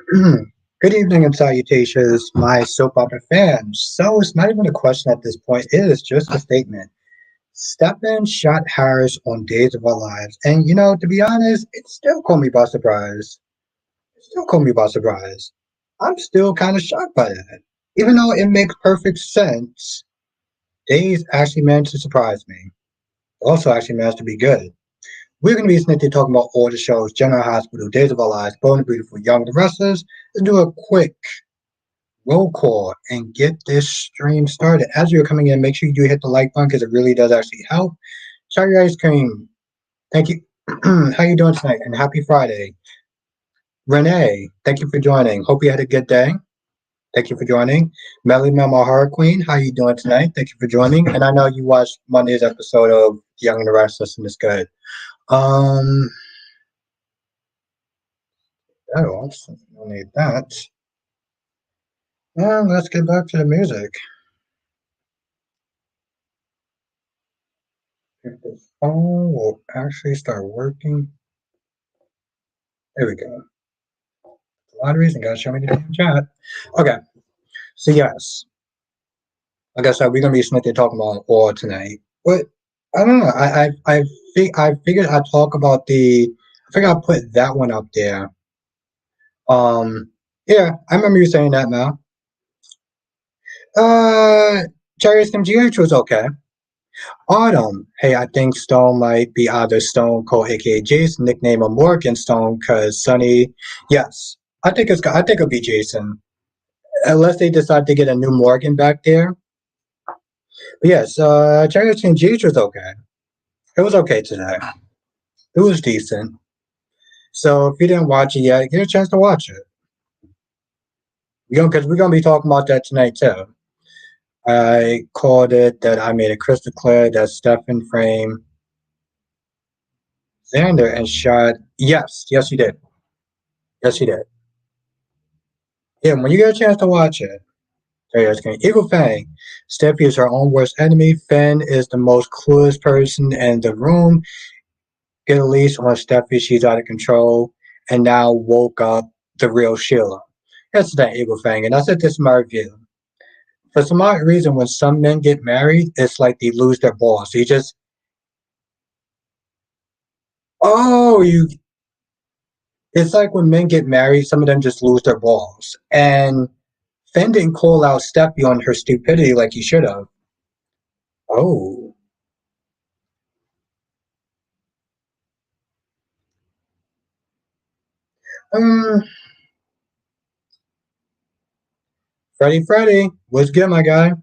Good evening and salutations, my soap opera fans. So it's not even a question at this point, it is just a statement. Stefan shot Harris on Days of Our Lives, and to be honest, it still caught me by surprise. It still caught me by surprise. I'm still kind of shocked by that. Even though it makes perfect sense, Days actually managed to surprise me. Also actually managed to be good. We're going to be snipping talking about all the shows, General Hospital, Days of Our Lives, Bold and Beautiful, Young and the Restless. Let's do a quick roll call and get this stream started. As you're coming in, make sure you do hit the like button because it really does actually help. Cherry ice cream. Thank you. How you doing tonight? And happy Friday. Renee, thank you for joining. Hope you had a good day. Thank you for joining. Melly Mama Horror Queen, how you doing tonight? Thank you for joining. And I know you watched Monday's episode of Young and the Restless and it's good. Um, oh, don't need that. Well, let's get back to the music. If the phone will actually start working. There we go. A lot of reason, gotta show me the damn chat. Okay, so yes, like I said, we're gonna be sitting talking about all tonight. But I don't know. I figured I'd talk about the. I figured I'll put that one up there. Um, yeah, I remember you saying that now. Cherry Skim GH was okay. Autumn. Hey, I think Stone might be either Stone Cold, aka Jason, nickname or Morgan Stone, because Sunny. Yes, I think it'll be Jason, unless they decide to get a new Morgan back there. But yes, Chinatown Jeech was okay. It was okay today. It was decent. So if you didn't watch it yet, get a chance to watch it. Because we're gonna be talking about that tonight too. I called it that I made it crystal clear that Stefan framed Xander and shot. Yes, you did. Yes, you did. Yeah, when you get a chance to watch it, Eagle Fang. Steffi is her own worst enemy. Finn is the most clueless person in the room. Get a leash on Steffi, she's out of control, and now woke up the real Sheila. That's that Eagle Fang, and I said this in my review. For some odd reason, when some men get married, it's like they lose their balls. You just, oh, you. It's like when men get married, some of them just lose their balls. And Finn didn't call out Steffi on her stupidity like he should have. Oh. Um, Freddie, what's good, my guy?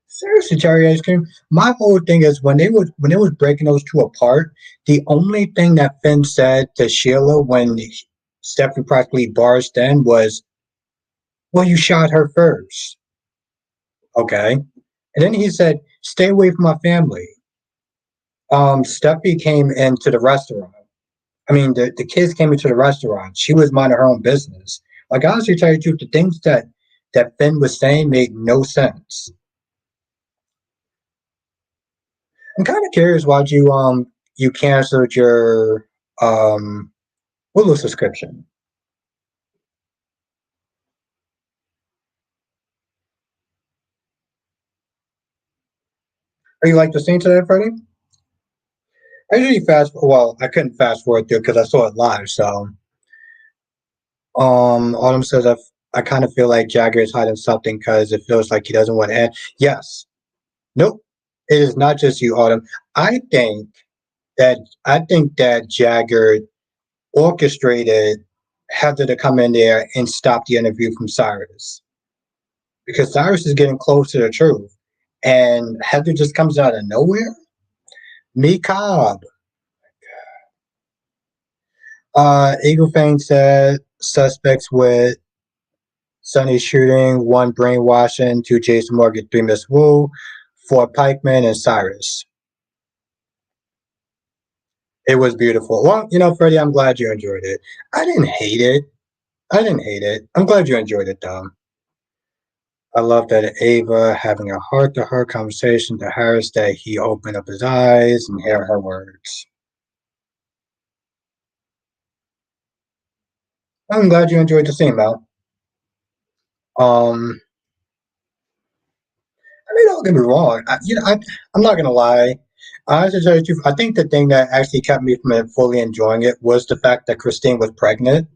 Seriously, cherry ice cream. My whole thing is when it was breaking those two apart, the only thing that Finn said to Sheila when Stephanie practically barged in was, "Well, you shot her first, okay?" And then he said, "Stay away from my family." Steffi came into the restaurant. I mean, the kids came into the restaurant. She was minding her own business. Like honestly, tell you the truth, the things that Finn was saying made no sense. I'm kind of curious why you canceled your Hulu subscription. Are you like the scene today, Freddie? I usually fast. Well, I couldn't fast forward through because I saw it live. So, Autumn says I kind of feel like Jagger is hiding something because it feels like he doesn't want to end. Yes. Nope. It is not just you, Autumn. I think I think that Jagger orchestrated Heather to come in there and stop the interview from Cyrus because Cyrus is getting close to the truth, and Heather just comes out of nowhere. Me Cobb. Eagle Fang said suspects with Sonny shooting, one brainwashing, two Jason Morgan, three Miss Wu, four Pikeman, and Cyrus. It was beautiful. Well, Freddie, I'm glad you enjoyed it. I didn't hate it. I didn't hate it. I'm glad you enjoyed it, though. I love that Ava having a heart-to-heart conversation to Harris that he opened up his eyes and hear her words. I'm glad you enjoyed the scene, Mel. Um, I mean, don't get me wrong. I'm not gonna lie. Honestly, to tell you the truth, I think the thing that actually kept me from fully enjoying it was the fact that Christine was pregnant.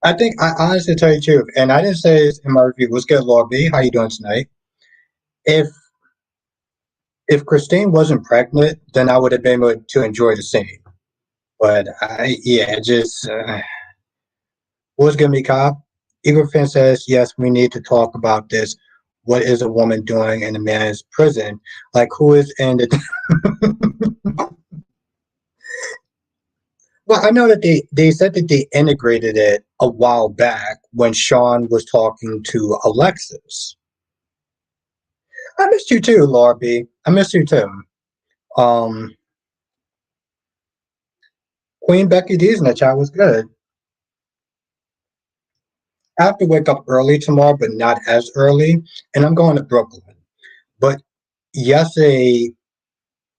I honestly tell you the truth, and I didn't say this in my review. What's good, Laura B? How you doing tonight? If if Christine wasn't pregnant, then I would have been able to enjoy the scene. But yeah, just what's good, me, cop? Eagle fan says yes. We need to talk about this. What is a woman doing in a man's prison? Like who is in the Well, I know that they said that they integrated it a while back when Sean was talking to Alexis. I missed you too, Laura B. I missed you too. Um, Queen Becky D's in the chat was good. I have to wake up early tomorrow, but not as early, and I'm going to Brooklyn. But yesterday,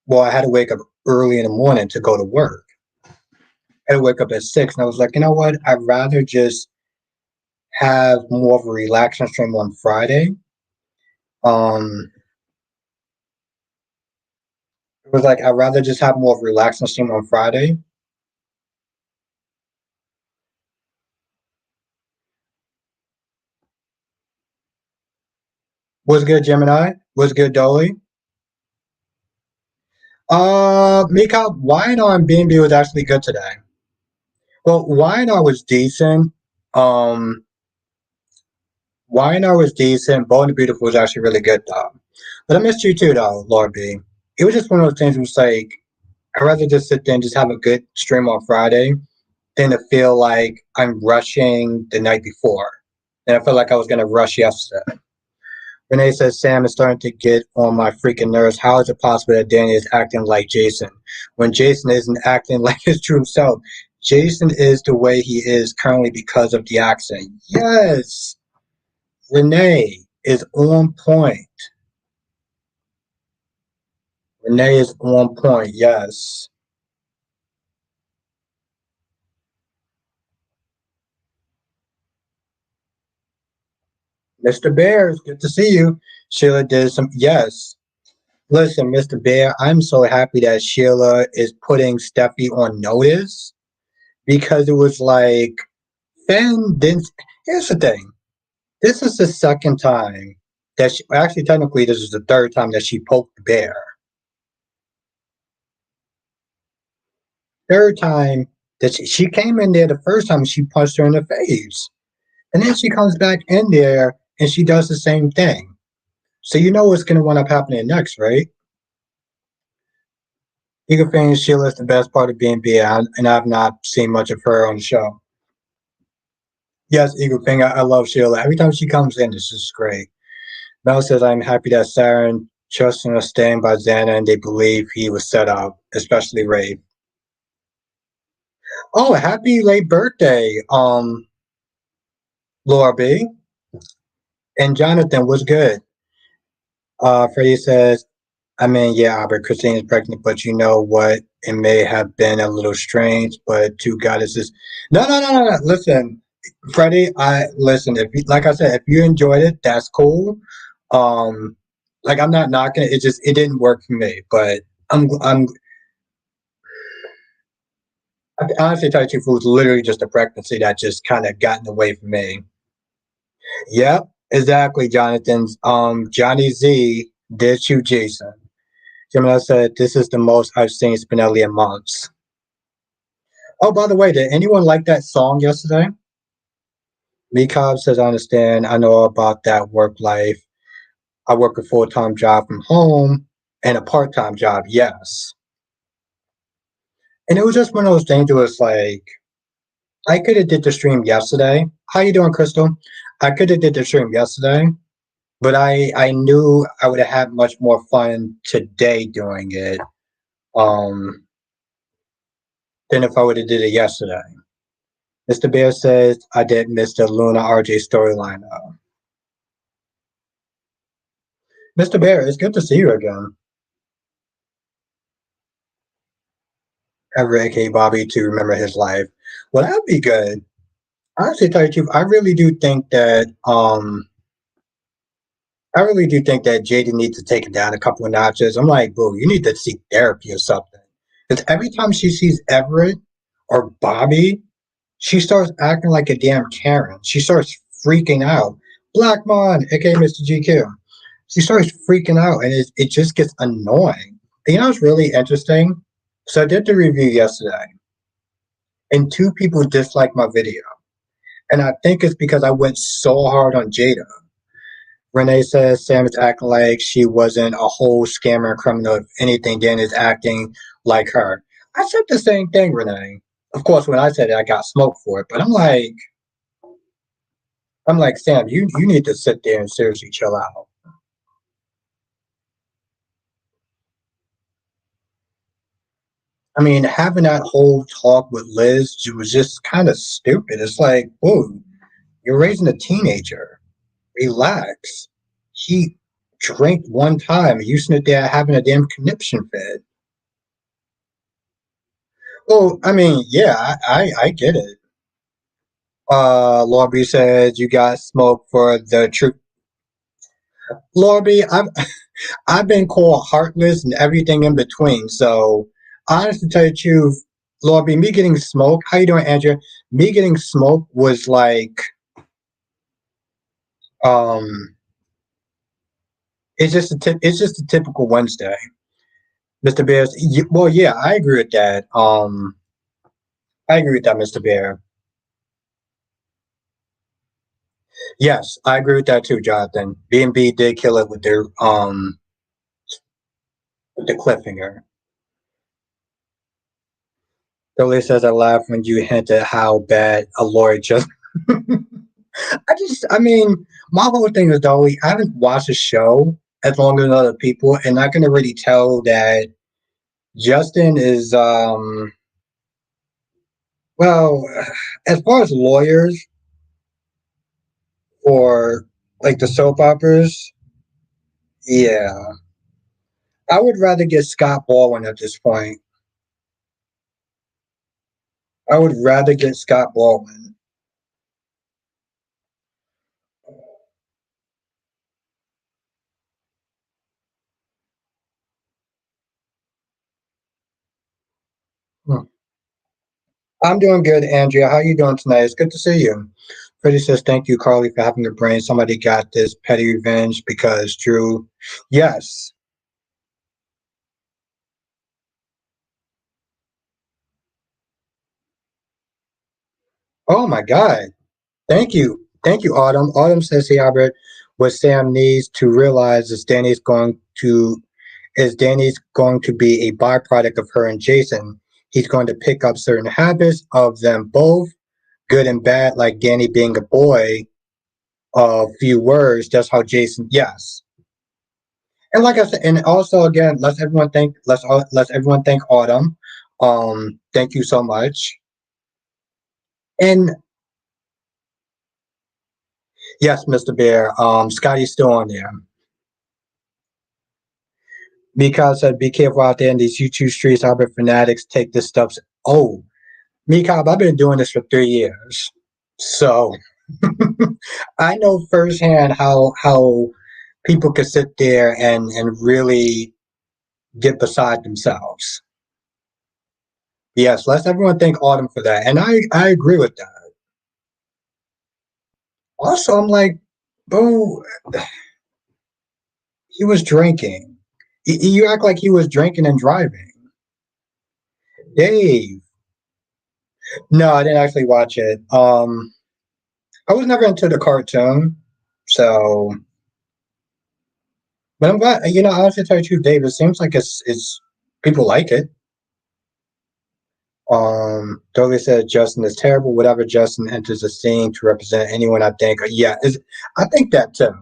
well, I had to wake up early in the morning to go to work. I had to wake up at 6, and I was like, you know what? I'd rather just have more of a relaxing stream on Friday. Um, It was like I'd rather just have more of a relaxing stream on Friday. Was good, Gemini? Was good, Dolly? Mika, Wine on B&B was actually good today. Well, Wine was decent. Um, Wine was decent. Bold and the Beautiful was actually really good, though. But I missed you too, though, Lord B. It was just one of those things. It was like I'd rather just sit there and just have a good stream on Friday than to feel like I'm rushing the night before. And I felt like I was gonna rush yesterday. Renee says Sam is starting to get on my freaking nerves. How is it possible that Danny is acting like Jason when Jason isn't acting like his true self? Jason is the way he is currently because of the accent. Yes, Renee is on point. Renee is on point. Yes. Mr. Bear, it's good to see you. Sheila did some. Yes. Listen, Mr. Bear, I'm so happy that Sheila is putting Steffi on notice because it was like Finn didn't. Here's the thing. This is the second time that she, actually, technically, this is the third time that she poked the bear. Third time that she came in there the first time she punched her in the face. And then she comes back in there and she does the same thing. So you know what's going to wind up happening next, right? Eagle fan Sheila is the best part of being B, and I've not seen much of her on the show. Yes, Eagle Fang, I love Sheila. Every time she comes in, this is great. Mel says, I'm happy that Saren trusting us staying by Xana and they believe he was set up, especially Ray. Oh, happy late birthday, Laura B. And Jonathan was good. Freddie says, I mean, yeah, Albert, Christine is pregnant, but you know what? It may have been a little strange, but two goddesses. No, no, no, no, no. Listen, Freddie, I listen. If you, like I said, if you enjoyed it, that's cool. Um, like I'm not knocking it. It just it didn't work for me. But I'm I honestly tell you, the truth, it was literally just a pregnancy that just kind of got in the way for me. Yep, exactly, Jonathan's. Johnny Z did shoot Jason. Gemini said, "This is the most I've seen Spinelli in months." Oh, by the way, did anyone like that song yesterday? Lee Cobb says, "I understand. I know about that work life. I work a full-time job from home and a part-time job. Yes." And it was just one of those things. It was like I could have did the stream yesterday. How you doing, Crystal? I could have did the stream yesterday, but I knew I would have had much more fun today doing it um than if I would have did it yesterday. Mr. Bear says I did miss the Luna RJ storyline though. Mr. Bear, it's good to see you again. Ever aka Bobby to remember his life. Well, that'd be good. Honestly, tell you the truth, I really do think that Jaden needs to take it down a couple of notches. I'm like, boo, you need to seek therapy or something. Because every time she sees Everett or Bobby, she starts acting like a damn Karen. She starts freaking out. Black Mon, aka Mr. GQ. She starts freaking out, and it just gets annoying. You know what's really interesting? So I did the review yesterday, and two people disliked my video. And I think it's because I went so hard on Jada. Renee says Sam is acting like she wasn't a whole scammer and criminal. If anything, Dan is acting like her. I said the same thing, Renee. Of course, when I said it, I got smoked for it. But I'm like, Sam, you need to sit there and seriously chill out. I mean, having that whole talk with Liz was just kind of stupid. It's like, whoa, you're raising a teenager. Relax. He drank one time. You sit there having a damn conniption fit. Well, I mean, yeah, I get it. Lorby says you got smoke for the truth. Lorby, I've been called heartless and everything in between. So, honestly, to tell you the truth, Lorby, me getting smoke. How you doing, Andrea? Me getting smoke was like, um, it's just a typical Wednesday, Mr. Bears. Well, yeah, I agree with that. I agree with that, Mr. Bear. Yes, I agree with that too, Jonathan. B&B did kill it with the cliffhanger. Billy says I laugh when you hint at how bad a lawyer just. I mean, my whole thing is though, I haven't watched the show as long as other people, and I can already tell that Justin is, well, as far as lawyers for like the soap operas, yeah, I would rather get Scott Baldwin at this point. I would rather get Scott Baldwin. Hmm. I'm doing good, Andrea. How you doing tonight? It's good to see you. Freddie says, thank you, Carly, for having the brain. Somebody got this petty revenge because Drew. Yes. Oh my God. Thank you. Thank you, Autumn. Autumn says, hey, Albert, what Sam needs to realize is Danny's going to be a byproduct of her and Jason. He's going to pick up certain habits of them both, good and bad, like Danny being a boy, a few words. That's how Jason, yes. And like I said, and also again, let's everyone thank Autumn. Thank you so much. And yes, Mr. Bear, Scotty's still on there. Mika said, "Be careful out there in these YouTube streets. Albert fanatics take this stuff." Oh, Mika, I've been doing this for 3 years, so I know firsthand how people could sit there and really get beside themselves. Yes, let's everyone thank Autumn for that, and I agree with that. Also, I'm like, bro, he was drinking. You act like he was drinking and driving. Dave. No, I didn't actually watch it. I was never into the cartoon, so but I'm glad. You know, honestly, to tell you the truth, Dave, it seems like it's people like it. Dolly said Justin is terrible. Whatever Justin enters the scene to represent anyone, I think. Yeah, I think that too.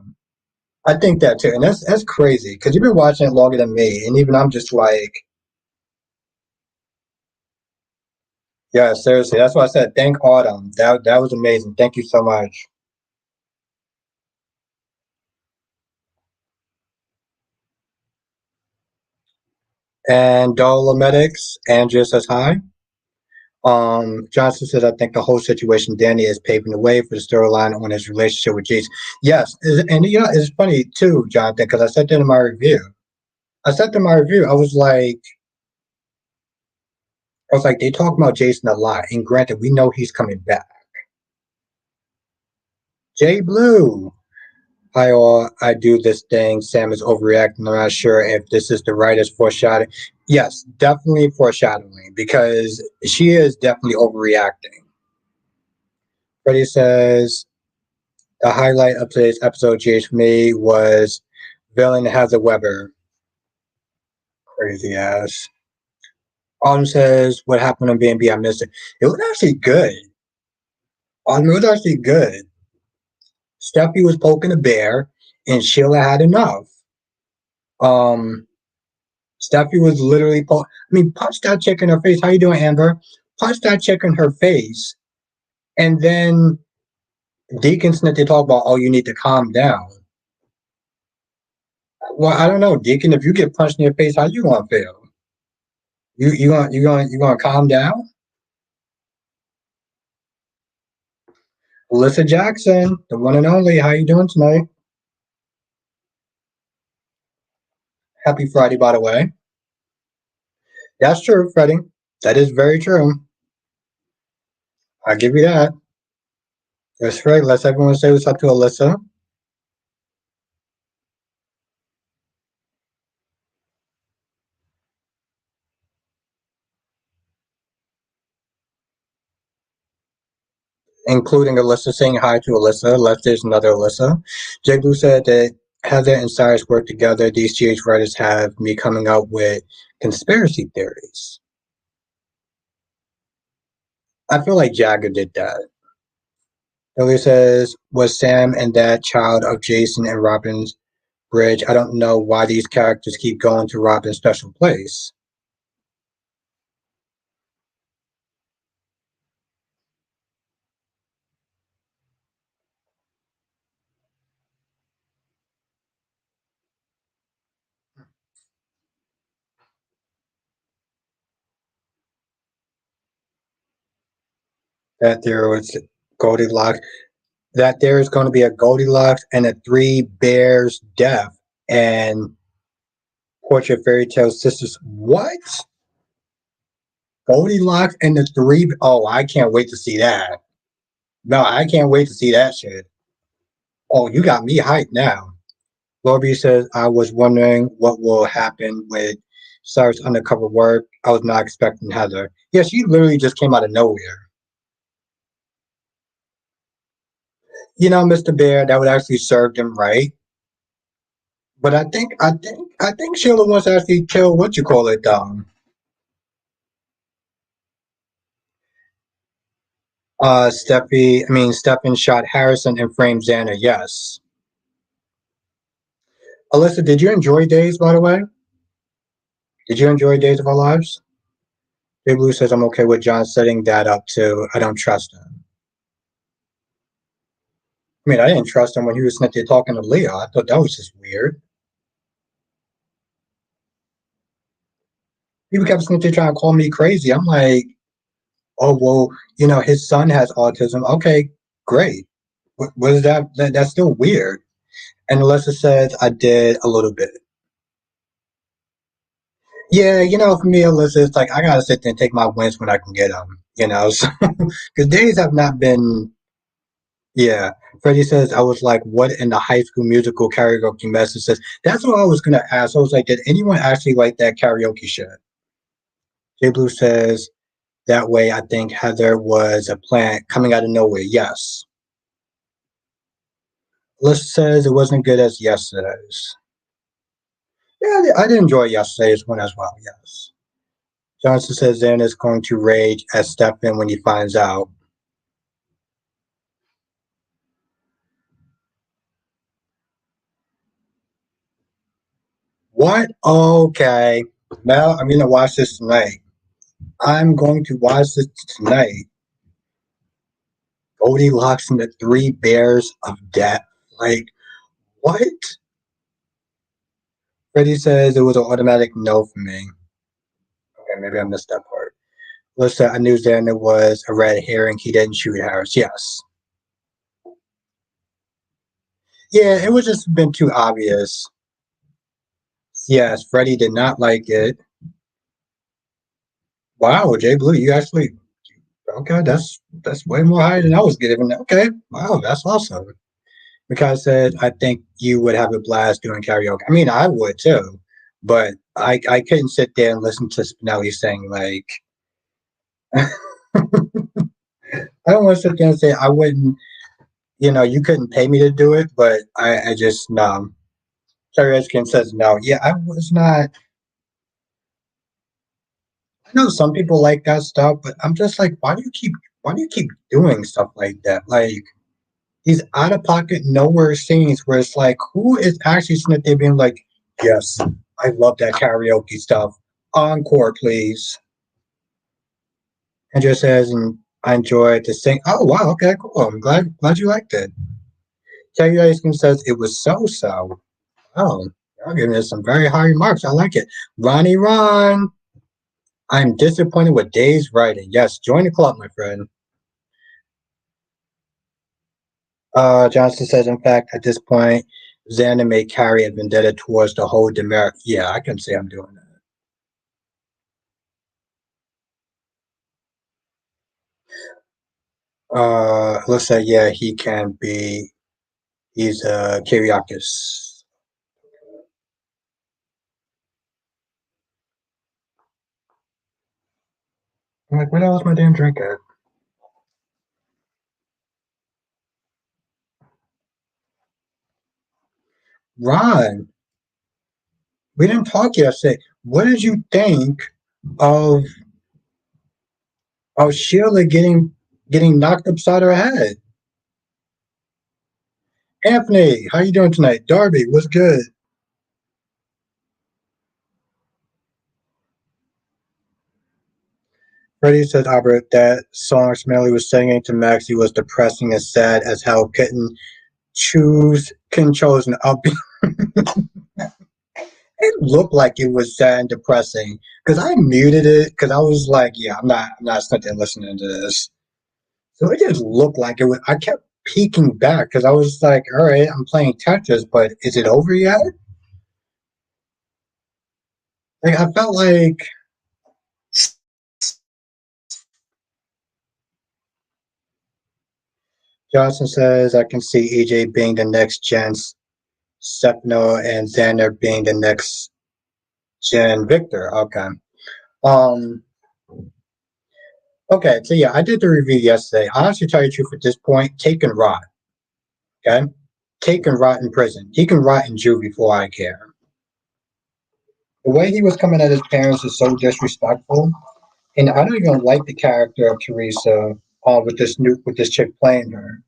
I think that too, and that's crazy because you've been watching it longer than me, and even I'm just like, yeah, seriously. That's why I said thank Autumn. That was amazing. Thank you so much. And Dolomedics, Andrea says hi. Johnson says, I think the whole situation, Danny is paving the way for the storyline on his relationship with Jason. Yes, and it's funny too, Jonathan, because I said that in my review. I was like, they talk about Jason a lot, and granted, we know he's coming back. Jay Blue. Hi all, I do this thing. Sam is overreacting. I'm not sure if this is the writer's foreshadowing. Yes, definitely foreshadowing because she is definitely overreacting. Freddie says the highlight of today's episode, GH for me, was villain Heather Weber. Crazy ass. Autumn says, what happened on B&B? I missed it. It was actually good. Autumn, it was actually good. Steffi was poking a bear, and Sheila had enough. Um, Steffi was literally, punch that chick in her face. How you doing, Amber? Punch that chick in her face, and then Deacon Smith, they talk about, oh, you need to calm down. Well, I don't know, Deacon. If you get punched in your face, how you gonna feel? You gonna calm down? Alyssa Jackson, the one and only. How you doing tonight? Happy Friday, by the way. That's true, Freddie. That is very true. I'll give you that. That's right. Let's everyone say what's up to Alyssa. Including Alyssa saying hi to Alyssa. There's another Alyssa. Jay Blue said that Heather and Cyrus work together. These GH writers have me coming up with conspiracy theories. I feel like Jagger did that. Billy says, was Sam and that child of Jason and Robin's bridge? I don't know why these characters keep going to Robin's special place. That there was Goldilocks. That there is going to be a Goldilocks and a Three Bears death and Portrait Fairy Tale Sisters. What? Goldilocks and the Three. Oh, I can't wait to see that. No, I can't wait to see that shit. Oh, you got me hyped now. Lorby says, I was wondering what will happen with Cyrus' undercover work. I was not expecting Heather. Yeah, she literally just came out of nowhere. Mr. Bear, that would actually serve them right. But I think Sheila wants to actually kill what you call it. Stefan shot Harrison and framed Xander. Yes. Alyssa, did you enjoy Days? By the way, did you enjoy Days of Our Lives? Big Blue says I'm okay with John setting that up too. I don't trust him. I didn't trust him when he was sitting there talking to Leah. I thought that was just weird. People kept sitting there trying to call me crazy. I'm like, oh well, his son has autism. Okay, great. What is that's still weird. And Alyssa says I did a little bit. Yeah, for me, Alyssa, it's like I gotta sit there and take my wins when I can get them. So because days have not been. Yeah, Freddie says I was like, what in the High School Musical karaoke message says? That's what I was gonna ask. I was like, did anyone actually like that karaoke shit? J Blue says that way. I think Heather was a plant coming out of nowhere. Yes. Alyssa says it wasn't good as yesterday's. Yeah, I did enjoy yesterday's one as well. Yes. Johnson says Xander is going to rage at Stefan when he finds out. What? Okay. Mel, I'm gonna watch this tonight. I'm going to watch this tonight. Goldilocks and the Three Bears of Death. Like, what? Freddie says it was an automatic no for me. Okay, maybe I missed that part. Listen, I knew Xander was a red herring. He didn't shoot Harris. Yes. Yeah, it was just been too obvious. Yes, Freddie did not like it. Wow, Jay Blue, you actually okay? That's way more higher than I was giving. Okay, wow, that's awesome. Because I said I think you would have a blast doing karaoke. I mean, I would too, but I couldn't sit there and listen to Spinelli sing like I don't want to sit there and say I wouldn't. You know, you couldn't pay me to do it, but I just no. Terry Edgkin says no. Yeah, I was not. I know some people like that stuff, but I'm just like, why do you keep doing stuff like that? Like these out of pocket nowhere scenes where it's like, who is actually sitting there being like, yes, I love that karaoke stuff. Encore, please. And just says, and I enjoy the sing. Oh wow, okay, cool. I'm glad you liked it. Terry Edgkin says it was so so. Oh, y'all giving us some very high remarks. I like it. Ron, I'm disappointed with Dave's writing. Yes, join the club, my friend. Johnson says, in fact, at this point, Xander may carry a vendetta towards the whole demerit. Yeah, I can say I'm doing that. Let's say, yeah, he can be. He's Kyriakis. I'm like, where the hell's my damn drink at? Ron, we didn't talk yesterday. What did you think of Sheila getting knocked upside her head? Anthony, how you doing tonight? Darby, what's good? Freddie said Albert that song Smelly was singing to Maxie was depressing and sad as hell. Couldn't choose an upbeat. It looked like it was sad and depressing because I muted it because I was like, yeah, I'm not sitting listening to this. So it just looked like it was. I kept peeking back because I was like, all right, I'm playing Tetris, but is it over yet? Like I felt like Johnson says I can see EJ being the next gen Stefano and Xander being the next gen Victor. Okay. Um. Okay. So yeah, I did the review yesterday. Honestly, tell you the truth, at this point, take and rot. Okay. Take and rot in prison. He can rot in jail before I care. The way he was coming at his parents is so disrespectful, and I don't even like the character of Teresa. With this chick playing her.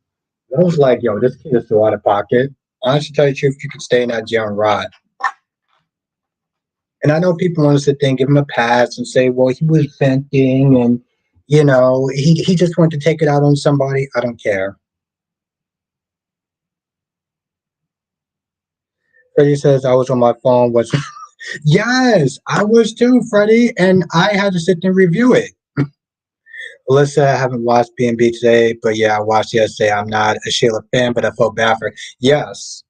I was like, yo, this kid is so out of pocket. Honestly, tell you the truth, you could stay in that jail and rot. And I know people want to sit there and give him a pass and say, well, he was venting and, he just wanted to take it out on somebody. I don't care. Freddie says I was on my phone. Was Yes, I was too, Freddie, and I had to sit there and review it. Alyssa, I haven't watched B&B today, but yeah, I watched yesterday. I'm not a Sheila fan, but I felt bad for her. Yes,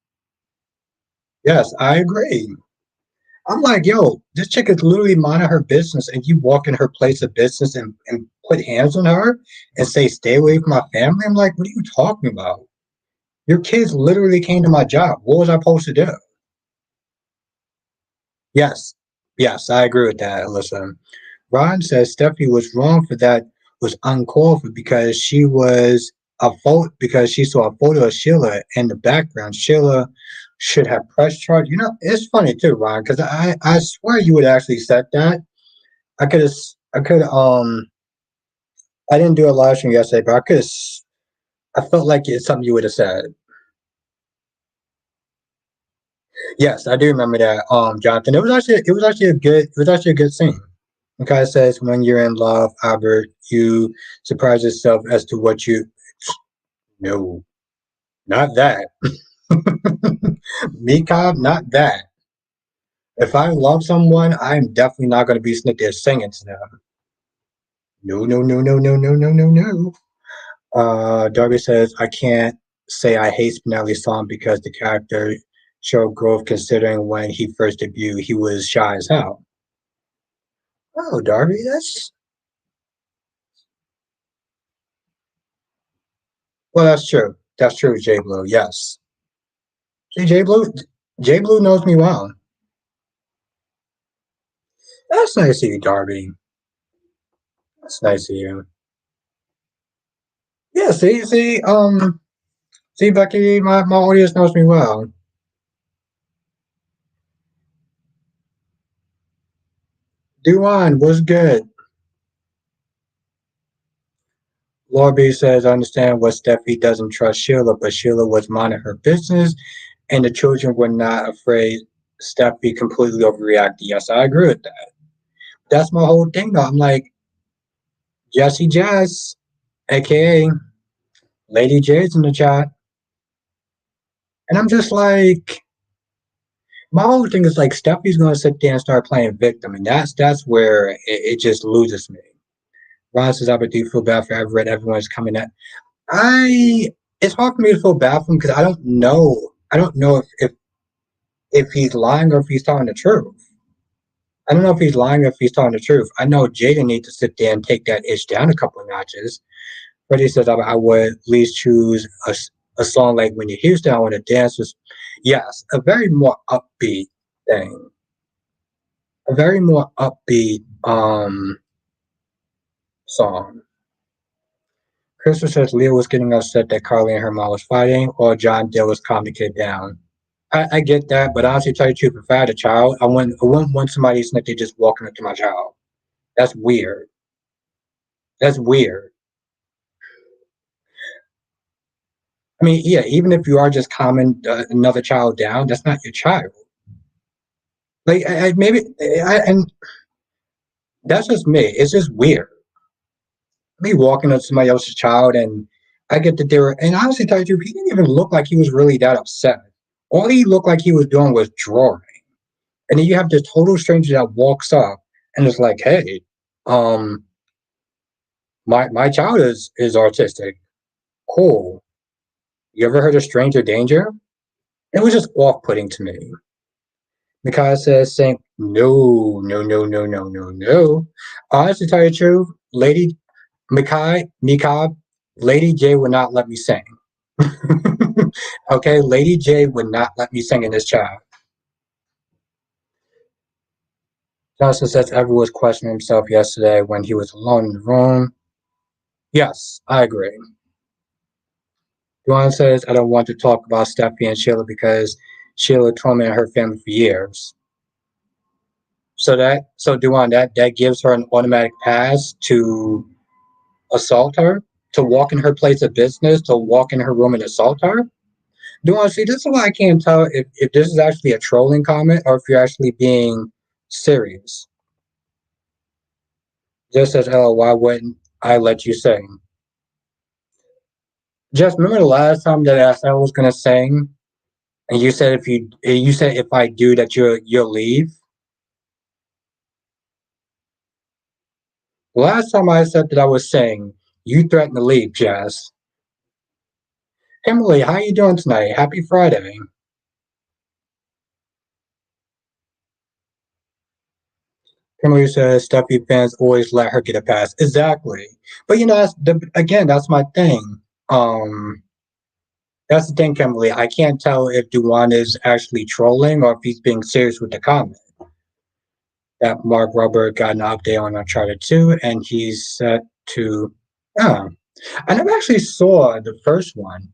yes, I agree. I'm like, yo, this chick is literally minding her business, and you walk in her place of business and put hands on her and say, stay away from my family. I'm like, what are you talking about? Your kids literally came to my job. What was I supposed to do? Yes, yes, I agree with that. Listen, Ron says Stephanie was wrong for that, was uncalled for because she saw a photo of Sheila in the background. Sheila should have pressed charge. You know, it's funny too, Ron, because I swear you would actually said that. I could have I could I didn't do a live stream yesterday, but I felt like it's something you would have said. Yes, I do remember that, Jonathan. It was actually a good scene. The guy says, when you're in love, Albert, you surprise yourself as to what you. No, not that. Mikov, not that. If I love someone, I'm definitely not going to be sitting there singing to them. No, no, no, no, no, no, no, no, no. Darby says, I can't say I hate Spinelli's song because the character showed growth considering when he first debuted, he was shy as hell. Oh, Darby, that's true. That's true, J Blue. Yes. See, J Blue knows me well. That's nice of you, Darby. That's nice of you. Yeah, see, Becky, my audience knows me well. Duan, what's good? Lorby says, I understand what Steffi doesn't trust Sheila, but Sheila was minding her business, and the children were not afraid Steffi completely overreacted. Yes, I agree with that. That's my whole thing, though. I'm like, Jesse Jess, aka Lady J's in the chat. And I'm just like, my whole thing is like, Steffi's going to sit there and start playing victim. And that's where it just loses me. Ron says, I do feel bad for everyone. Everyone's coming at. It's hard for me to feel bad for him because I don't know. I don't know if he's lying or if he's telling the truth. I don't know if he's lying or if he's telling the truth. I know Jaden needs to sit there and take that itch down a couple of notches. But he says, I would at least choose a song like When You Hear Down when the dance was, yes, a very more upbeat thing. A very more upbeat song. Crystal says Leah was getting upset that Carly and her mom was fighting, or John Dill was calming the kid down. I get that, but honestly, tell you the truth, if I had a child, I wouldn't want somebody snitty just walking up to my child. That's weird. That's weird. I mean, yeah, even if you are just calming another child down, that's not your child. Like, and that's just me. It's just weird. Me walking up to somebody else's child, and I get that they were, and honestly, tell you the truth, he didn't even look like he was really that upset. All he looked like he was doing was drawing. And then you have this total stranger that walks up and is like, "Hey, um, my child is autistic. Cool. You ever heard of stranger danger?" It was just off putting to me. Mikhail says, saying, "No, no, no, no, no, no, no." Honestly, to tell you the truth, Mikhail, Lady J would not let me sing. Okay, Lady J would not let me sing in this chat. Johnson says everyone was questioning himself yesterday when he was alone in the room. Yes, I agree. Duan says, I don't want to talk about Steffi and Sheila because Sheila tormented her family for years. So Duan, that gives her an automatic pass to assault her, to walk in her place of business, to walk in her room and assault her. Duan, see, this is why I can't tell if this is actually a trolling comment or if you're actually being serious. Just as, oh, why wouldn't I let you sing? Just remember the last time that I said I was gonna sing, and you said if I do that you'll leave. The last time I said that I was saying, you threatened to leave, Jazz. Emily, how you doing tonight? Happy Friday. Emily says Steffi fans always let her get a pass. Exactly. But again, that's my thing. That's the thing, Kimberly. I can't tell if Duwan is actually trolling or if he's being serious with the comment. That Mark Robert got an update on Uncharted 2, and he's set to. Oh, I never actually saw the first one.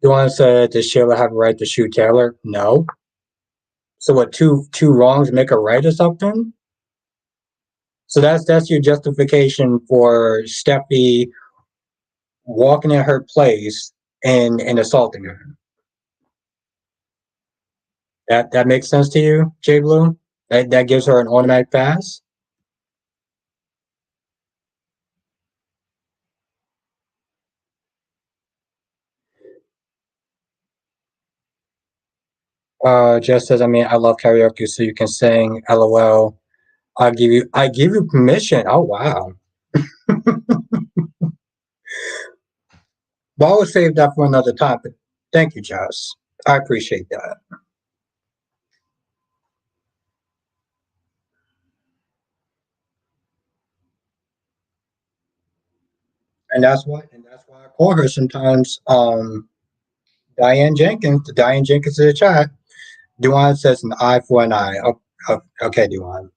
Duwan said, does Sheila have a right to shoot Taylor? No. So what? Two wrongs make a right or something? So that's your justification for Steffi walking in her place and assaulting her. That makes sense to you, Jay Blue? That gives her an automatic pass? Just says, I mean, I love karaoke, so you can sing LOL. I give you permission. Oh wow. Well, I will save that for another topic. Thank you, Jess. I appreciate that. And that's why I call her sometimes Diane Jenkins, the Diane Jenkins of the chat. Duan says an eye for an eye. Okay, Duan.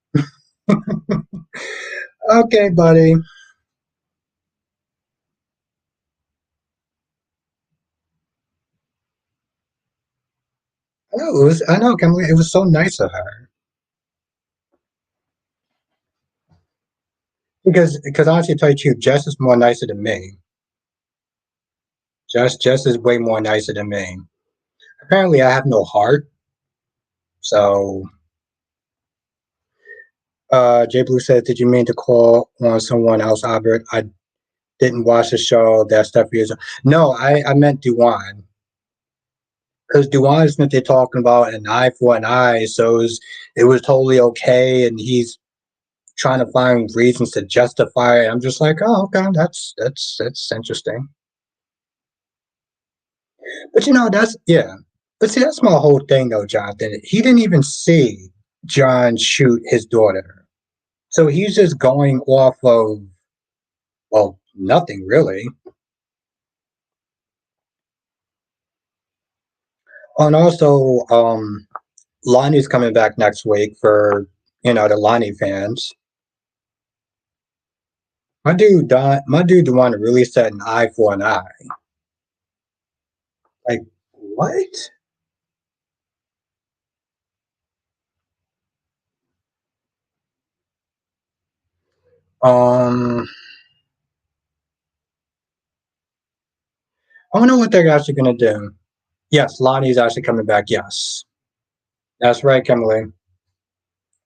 Okay, buddy. I know, Kimberly. It was so nice of her. Because honestly, to tell you the truth, Jess is more nicer than me. Jess is way more nicer than me. Apparently, I have no heart. So, Jay Blue said, "Did you mean to call on someone else, Albert? I didn't watch the show that stuff is." No, I meant Duan. Because Duan is what they're talking about an eye for an eye, so it was totally okay, and he's trying to find reasons to justify it. I'm just like, oh, okay, that's interesting. But that's yeah. But see, that's my whole thing, though, Jonathan. He didn't even see John shoot his daughter, so he's just going off of well, nothing really. And also, Lonnie's coming back next week for the Lonnie fans. My dude, Dewan really said an eye for an eye. Like what? Um, I wonder what they're actually gonna do. Yes, Lonnie's actually coming back. Yes, that's right, Kimberly.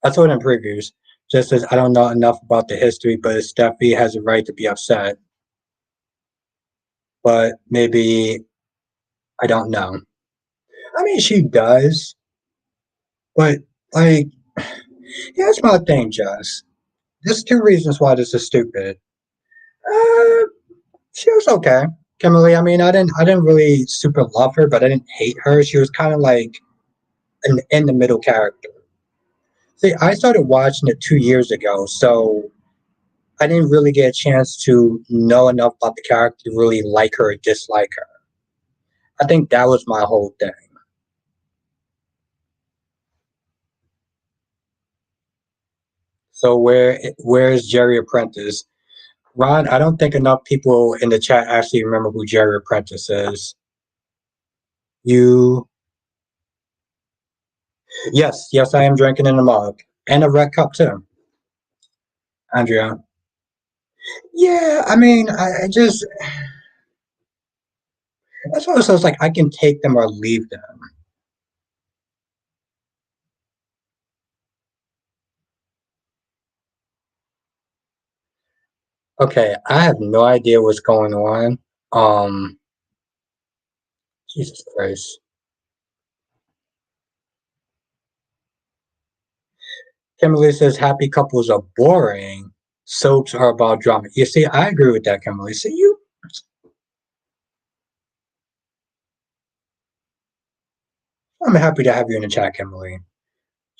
I saw it in previews. Just as I don't know enough about the history, but Steffi has a right to be upset. But maybe I don't know. I mean, she does, but like, here's my thing, Jess. There's two reasons why this is stupid. Uh, she was okay, Kimberly. I mean, I didn't really super love her, but I didn't hate her. She was kind of like an in the middle character. See, I started watching it 2 years ago, so I didn't really get a chance to know enough about the character to really like her or dislike her. I think that was my whole thing. So where's Jerry Apprentice? Ron, I don't think enough people in the chat actually remember who Jerry Apprentice is. You Yes, yes, I am drinking in a mug. And a red cup too, Andrea. Yeah, I mean, I just that's what it says like I can take them or leave them. Okay, I have no idea what's going on. Um Jesus Christ. Kimberly says happy couples are boring. Soaps are about drama. You see, I agree with that, Kimberly. See, I'm happy to have you in the chat, Kimberly.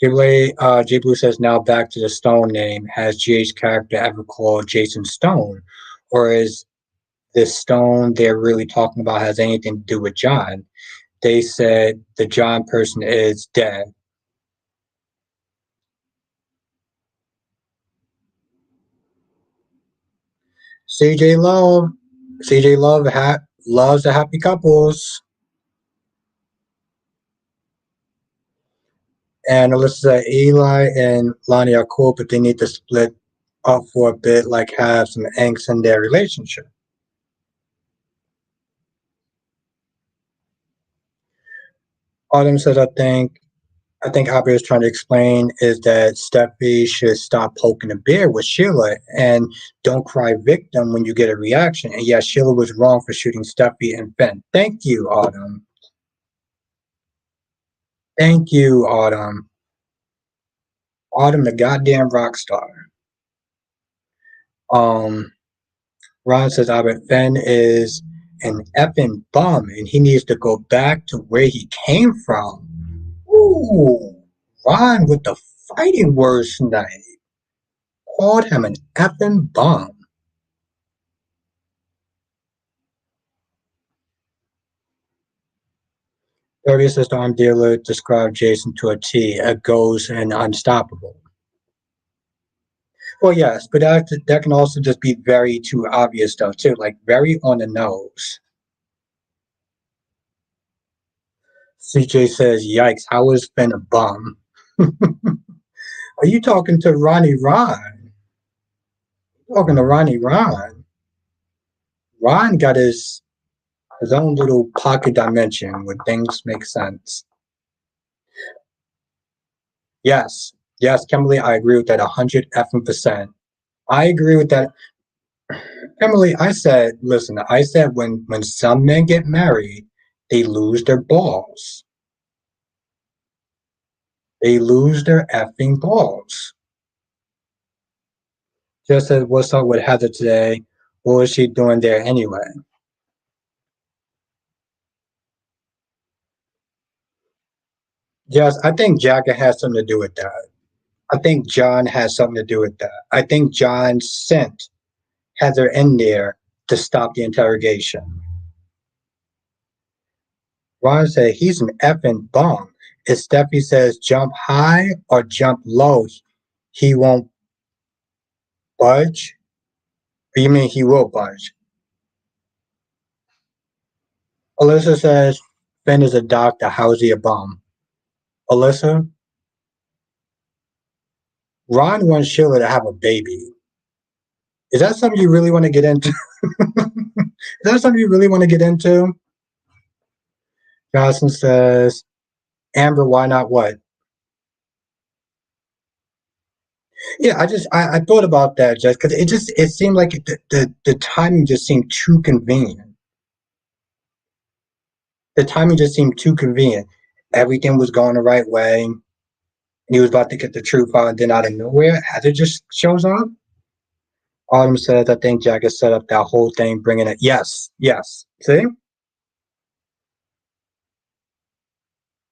J Blue says now back to the Stone name. Has GH character ever called Jason Stone? Or is this Stone they're really talking about has anything to do with John? They said the John person is dead. CJ Love. CJ Love loves the happy couples. And Alyssa, Eli and Lonnie are cool, but they need to split up for a bit, like have some angst in their relationship. Autumn says, I think Abby is trying to explain is that Steffi should stop poking the bear with Sheila and don't cry victim when you get a reaction. And yeah, Sheila was wrong for shooting Steffi and Ben. Thank you, Autumn. Thank you, Autumn. Autumn, the goddamn rock star. Um, Ron says Albert Fenn is an effing bum and he needs to go back to where he came from. Ooh, Ron with the fighting words tonight. Called him an effing bum. Earlier says the arm dealer described Jason to a T, a ghost and unstoppable. Well, yes, but that can also just be very too obvious stuff too, like very on the nose. CJ says, "Yikes! How is Finn a bum?" Are you talking to Ronnie Ron? Talking to Ronnie Ron. Ron got his own little pocket dimension where things make sense. Yes, yes, Kimberly, I agree with that 100% I agree with that. Emily, I said, listen, I said when some men get married, they lose their balls. They lose their effing balls. Just said, what's up with Heather today? What was she doing there anyway? Yes, I think Jagger has something to do with that. I think John has something to do with that. I think John sent Heather in there to stop the interrogation. Ron said he's an effing bum. If Steffi says jump high or jump low, he won't budge. Or you mean he will budge? Alyssa says Finn is a doctor. How is he a bum? Alyssa, Ron wants Sheila to have a baby. Is that something you really want to get into? Is that something you really want to get into? Johnson says, Amber, why not what? Yeah, I thought about that just because it seemed like the timing just seemed too convenient. The timing just seemed too convenient. Everything was going the right way. And he was about to get the truth out, and then out of nowhere, Heather just shows up. Autumn says, I think Jack has set up that whole thing, bringing it. Yes, yes. See?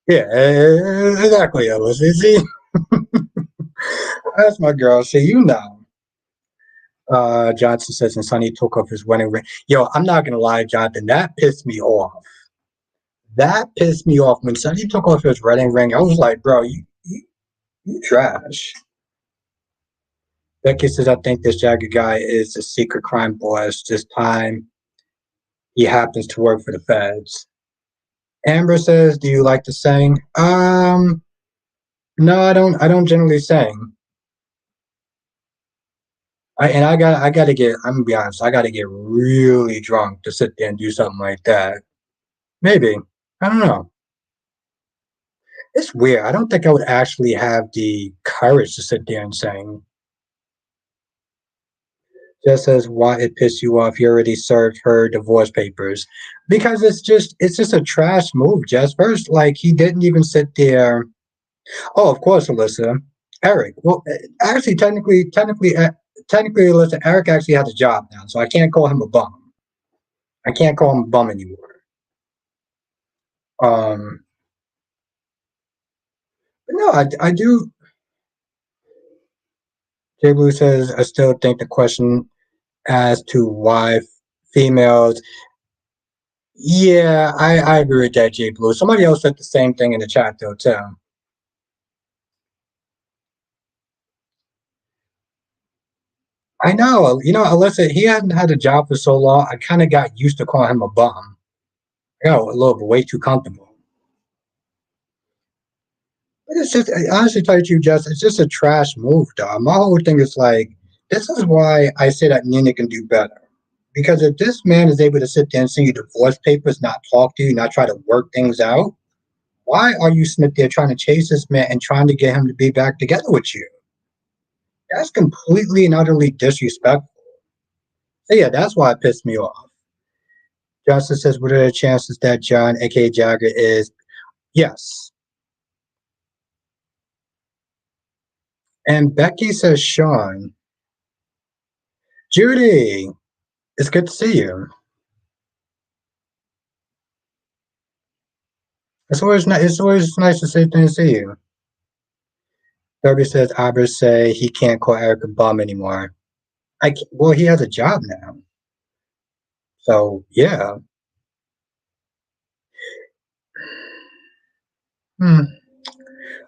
Yeah, exactly, Ellis. You see? That's my girl. See, you know. Johnson says, and Sonny took off his wedding ring. Yo, I'm not going to lie, Jonathan. That pissed me off. That pissed me off. When Sonny took off his wedding ring, I was like, bro, you trash. Becky says, I think this Jagger guy is a secret crime boss. This time he happens to work for the feds. Amber says, do you like to sing? No, I don't. I don't generally sing. I got to get. I'm gonna be honest. I got to get really drunk to sit there and do something like that. Maybe. I don't know. It's weird. I don't think I would actually have the courage to sit there and sing. Just says why it pissed you off. You already served her divorce papers because it's just a trash move. Just first, like he didn't even sit there. Oh, of course, Alyssa. Eric. Well, actually, technically, Alyssa. Eric actually has a job now, so I can't call him a bum. I can't call him a bum anymore. Um, but no, I do. Jay Blue says I still think the question as to why females. Yeah, I agree with that, Jay Blue. Somebody else said the same thing in the chat though too. I know, Alyssa, he hasn't had a job for so long. I kind of got used to calling him a bum. A little bit way too comfortable. But it's just, honestly, tell you, the truth, Jess, it's just a trash move, dog. My whole thing is like, this is why I say that Nina can do better. Because if this man is able to sit there and send you divorce papers, not talk to you, not try to work things out, why are you sitting there trying to chase this man and trying to get him to be back together with you? That's completely and utterly disrespectful. So yeah, that's why it pissed me off. Justice says, what are the chances that John, aka Jagger, is yes. And Becky says, Sean, Judy, it's good to see you. It's always nice to see you. Derby says Albert say he can't call Eric a bum anymore. Well, he has a job now, so yeah. Hmm.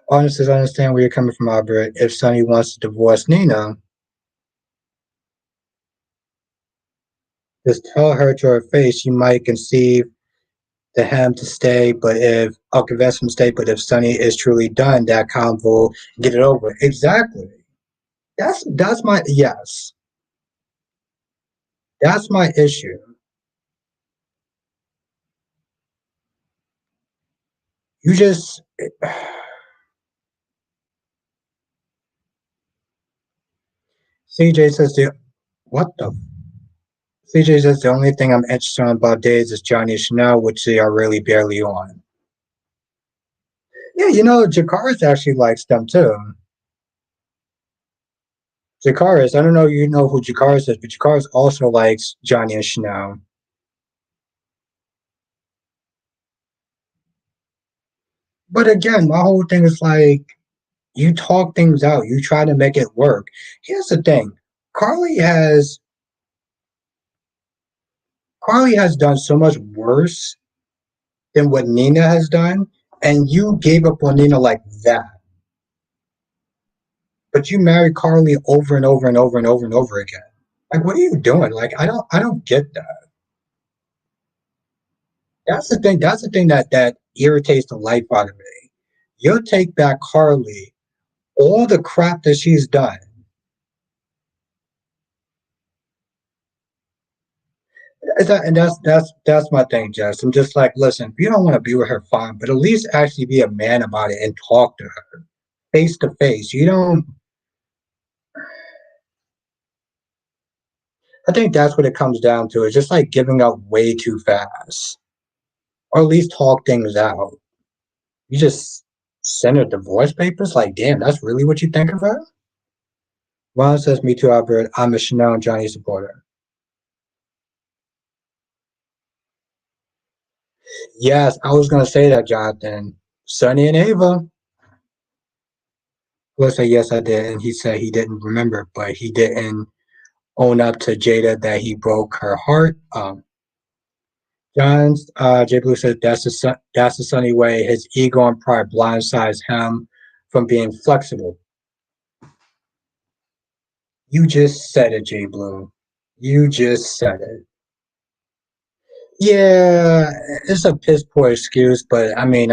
Honestly, I understand where you're coming from, Albert. If Sonny wants to divorce Nina, just tell her to her face she might conceive to him to stay, but if I'll convince him to stay, but if Sonny is truly done, that convo, get it over. Exactly. That's my yes. That's my issue. You just CJ says the what the CJ says the only thing I'm interested in about days is Johnny and Chanel, which they are really barely on. Yeah, Jakaris actually likes them too. Jakaris, I don't know you know who Jakaris is, but Jakaris also likes Johnny and Chanel. But again, my whole thing is like you talk things out, you try to make it work. Here's the thing. Carly has Carly has done so much worse than what Nina has done, and you gave up on Nina like that. But you married Carly over and over and over and over and over again. Like, what are you doing? Like, I don't get that. That's the thing. That's the thing that irritates the life out of me. You'll take back Carly, all the crap that she's done. And that's my thing, Jess. I'm just like, listen, if you don't want to be with her, fine, but at least actually be a man about it and talk to her face to face. You don't. I think that's what it comes down to. It's just like giving up way too fast, or at least talk things out. You just send her divorce papers? Like, damn, that's really what you think of her? Ron says, me too, Albert. I'm a Chanel and Johnny supporter. Yes, I was going to say that, Jonathan. Sonny and Ava. Will say, yes, I did. And he said he didn't remember, but he didn't own up to Jada that he broke her heart. J. Blue said, that's the Sonny way. His ego and pride blindsides him from being flexible. You just said it, J. Blue. You just said it. Yeah, it's a piss poor excuse, but I mean,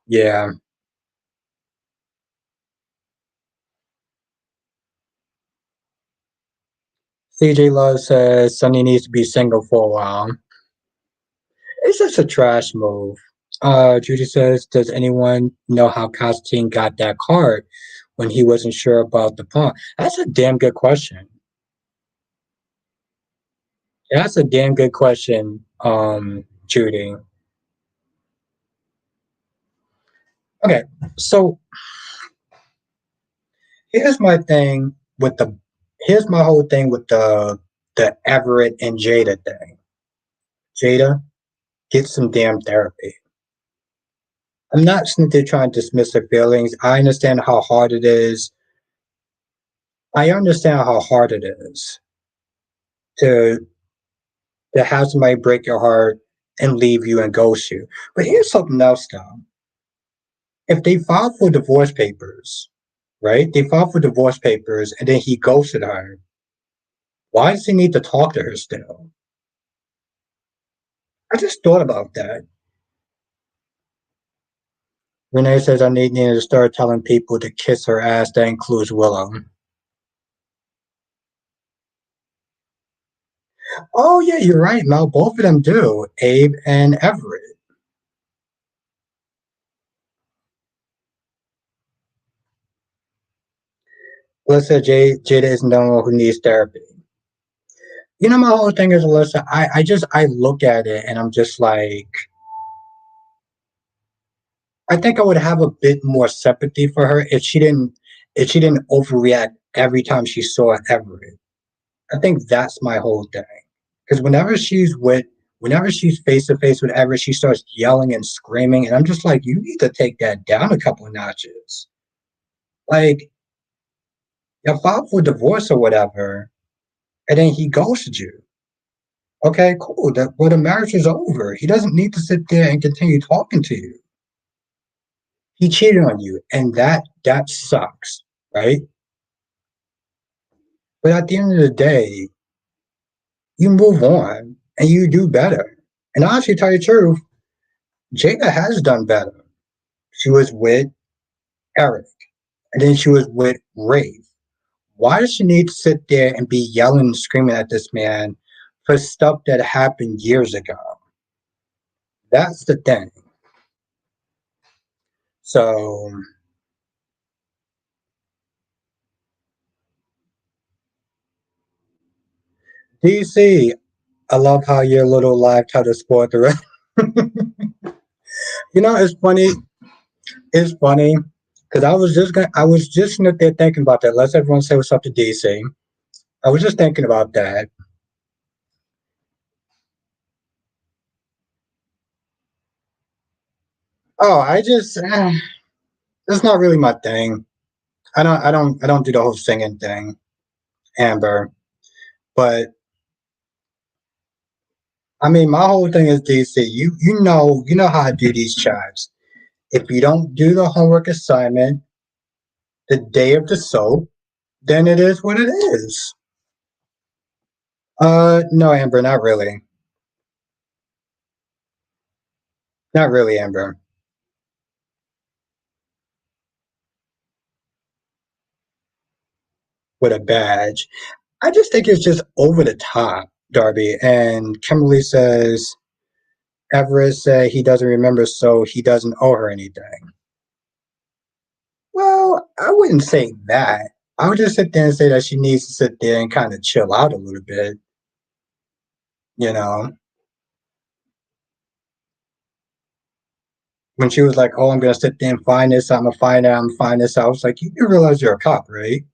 yeah. CJ Love says Sonny needs to be single for a while. It's just a trash move. Judy says, does anyone know how Constantine got that card when he wasn't sure about the pawn? That's a damn good question. That's a damn good question, Judy. Okay, so here's my thing with the here's my whole thing with the Everett and Jada thing. Jada, get some damn therapy. I'm not simply trying to dismiss her feelings. I understand how hard it is. I understand how hard it is to have somebody break your heart and leave you and ghost you. But here's something else, though. If they filed for divorce papers, right? They filed for divorce papers and then he ghosted her. Why does he need to talk to her still? I just thought about that. Renee says I need Nina to start telling people to kiss her ass. That includes Willow. Oh yeah, you're right, Mel. Both of them do. Abe and Everett. Alyssa Jada isn't the one who needs therapy. My whole thing is Alyssa. I look at it and I'm just like, I think I would have a bit more sympathy for her if she didn't. if she didn't overreact every time she saw Everett. I think that's my whole thing. Because whenever she's face to face with Everett, she starts yelling and screaming, and I'm just like, you need to take that down a couple of notches. Like, you filed for divorce or whatever, and then he ghosted you. Okay, cool. The marriage is over. He doesn't need to sit there and continue talking to you. He cheated on you, and that sucks, right? But at the end of the day, you move on and you do better. And honestly, tell you the truth, Jada has done better. She was with Eric, and then she was with Rafe. Why does she need to sit there and be yelling and screaming at this man for stuff that happened years ago? That's the thing. So, DC, I love how your little live try to spoil the rest. You know, it's funny. It's funny because I was just sitting there thinking about that. Let's everyone say what's up to DC. I was just thinking about that. Oh, it's not really my thing. I don't do the whole singing thing, Amber. But I mean, my whole thing is DC. You know how I do these chats. If you don't do the homework assignment the day of the soap, then it is what it is. No, Amber, not really. Not really, Amber. With a badge. I just think it's just over the top, Darby. And Kimberly says Everett said he doesn't remember, so he doesn't owe her anything. Well, I wouldn't say that. I would just sit there and say that she needs to sit there and kind of chill out a little bit, you know. When she was like, "Oh, I'm gonna sit there and find this. I'm gonna find out. I'm gonna find this." I was like, "You do realize you're a cop, right?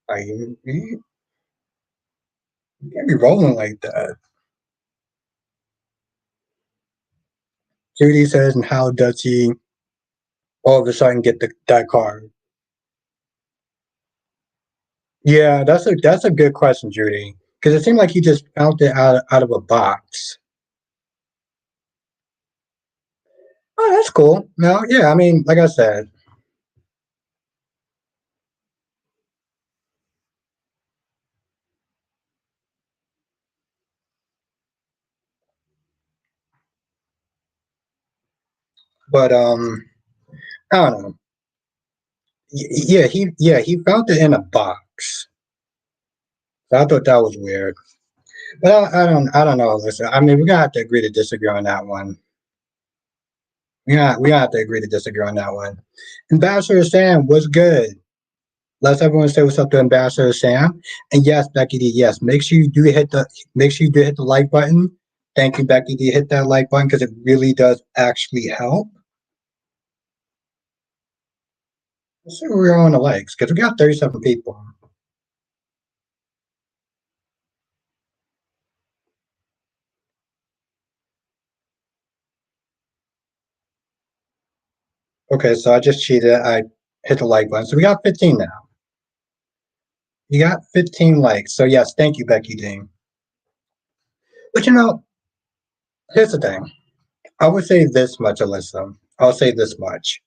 Like, you can't be rolling like that." Judy says, "And how does he all of a sudden get that card?" Yeah, that's a good question, Judy. Because it seemed like he just found it out of a box. Oh, that's cool. No, yeah, I mean, like I said, but I don't know. Yeah, he found it in a box. So I thought that was weird. But I don't know. Listen, I mean, we're gonna have to agree to disagree on that one. We have to agree to disagree on that one. Ambassador Sam was good. Let's everyone say what's up to Ambassador Sam. And yes, Becky D, yes, make sure you do hit the like button. Thank you, Becky D. Hit that like button because it really does actually help. Let's see where we are on the likes because we got 37 people. Okay, so I just cheated. I hit the like button. So we got 15 now. You got 15 likes. So yes, thank you, Becky D. But you know, here's the thing. I would say this much, Alyssa. I'll say this much.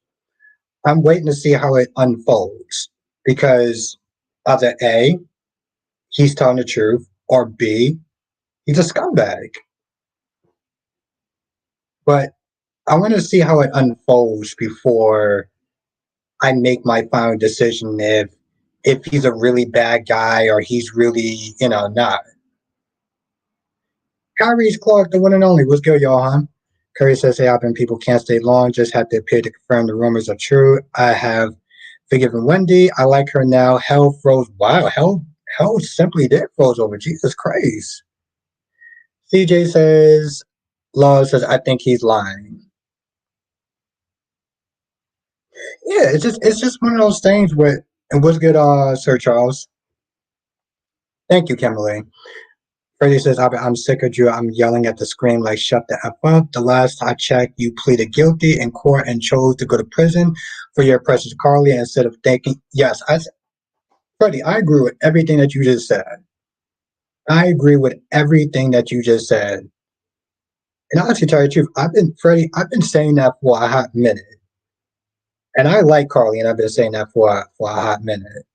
I'm waiting to see how it unfolds because either A, he's telling the truth, or B, he's a scumbag. But I want to see how it unfolds before I make my final decision if he's a really bad guy or he's really, not. Kyrie's Clark, the one and only. What's good, y'all, huh? Curry says, hey, I've been people can't stay long, just have to appear to confirm the rumors are true. I have forgiven Wendy. I like her now. Hell froze. Wow, hell simply did froze over. Jesus Christ. CJ says, Law says, I think he's lying. Yeah, it's just one of those things where and what's good, Sir Charles. Thank you, Kimberly. Freddie says, I'm sick of you. I'm yelling at the screen like, shut the F up. The last I checked, you pleaded guilty in court and chose to go to prison for your precious Carly instead of thinking, yes, Freddie, I agree with everything that you just said. I agree with everything that you just said. And honestly, to tell you the truth, Freddie, I've been saying that for a hot minute. And I like Carly, and I've been saying that for a hot minute.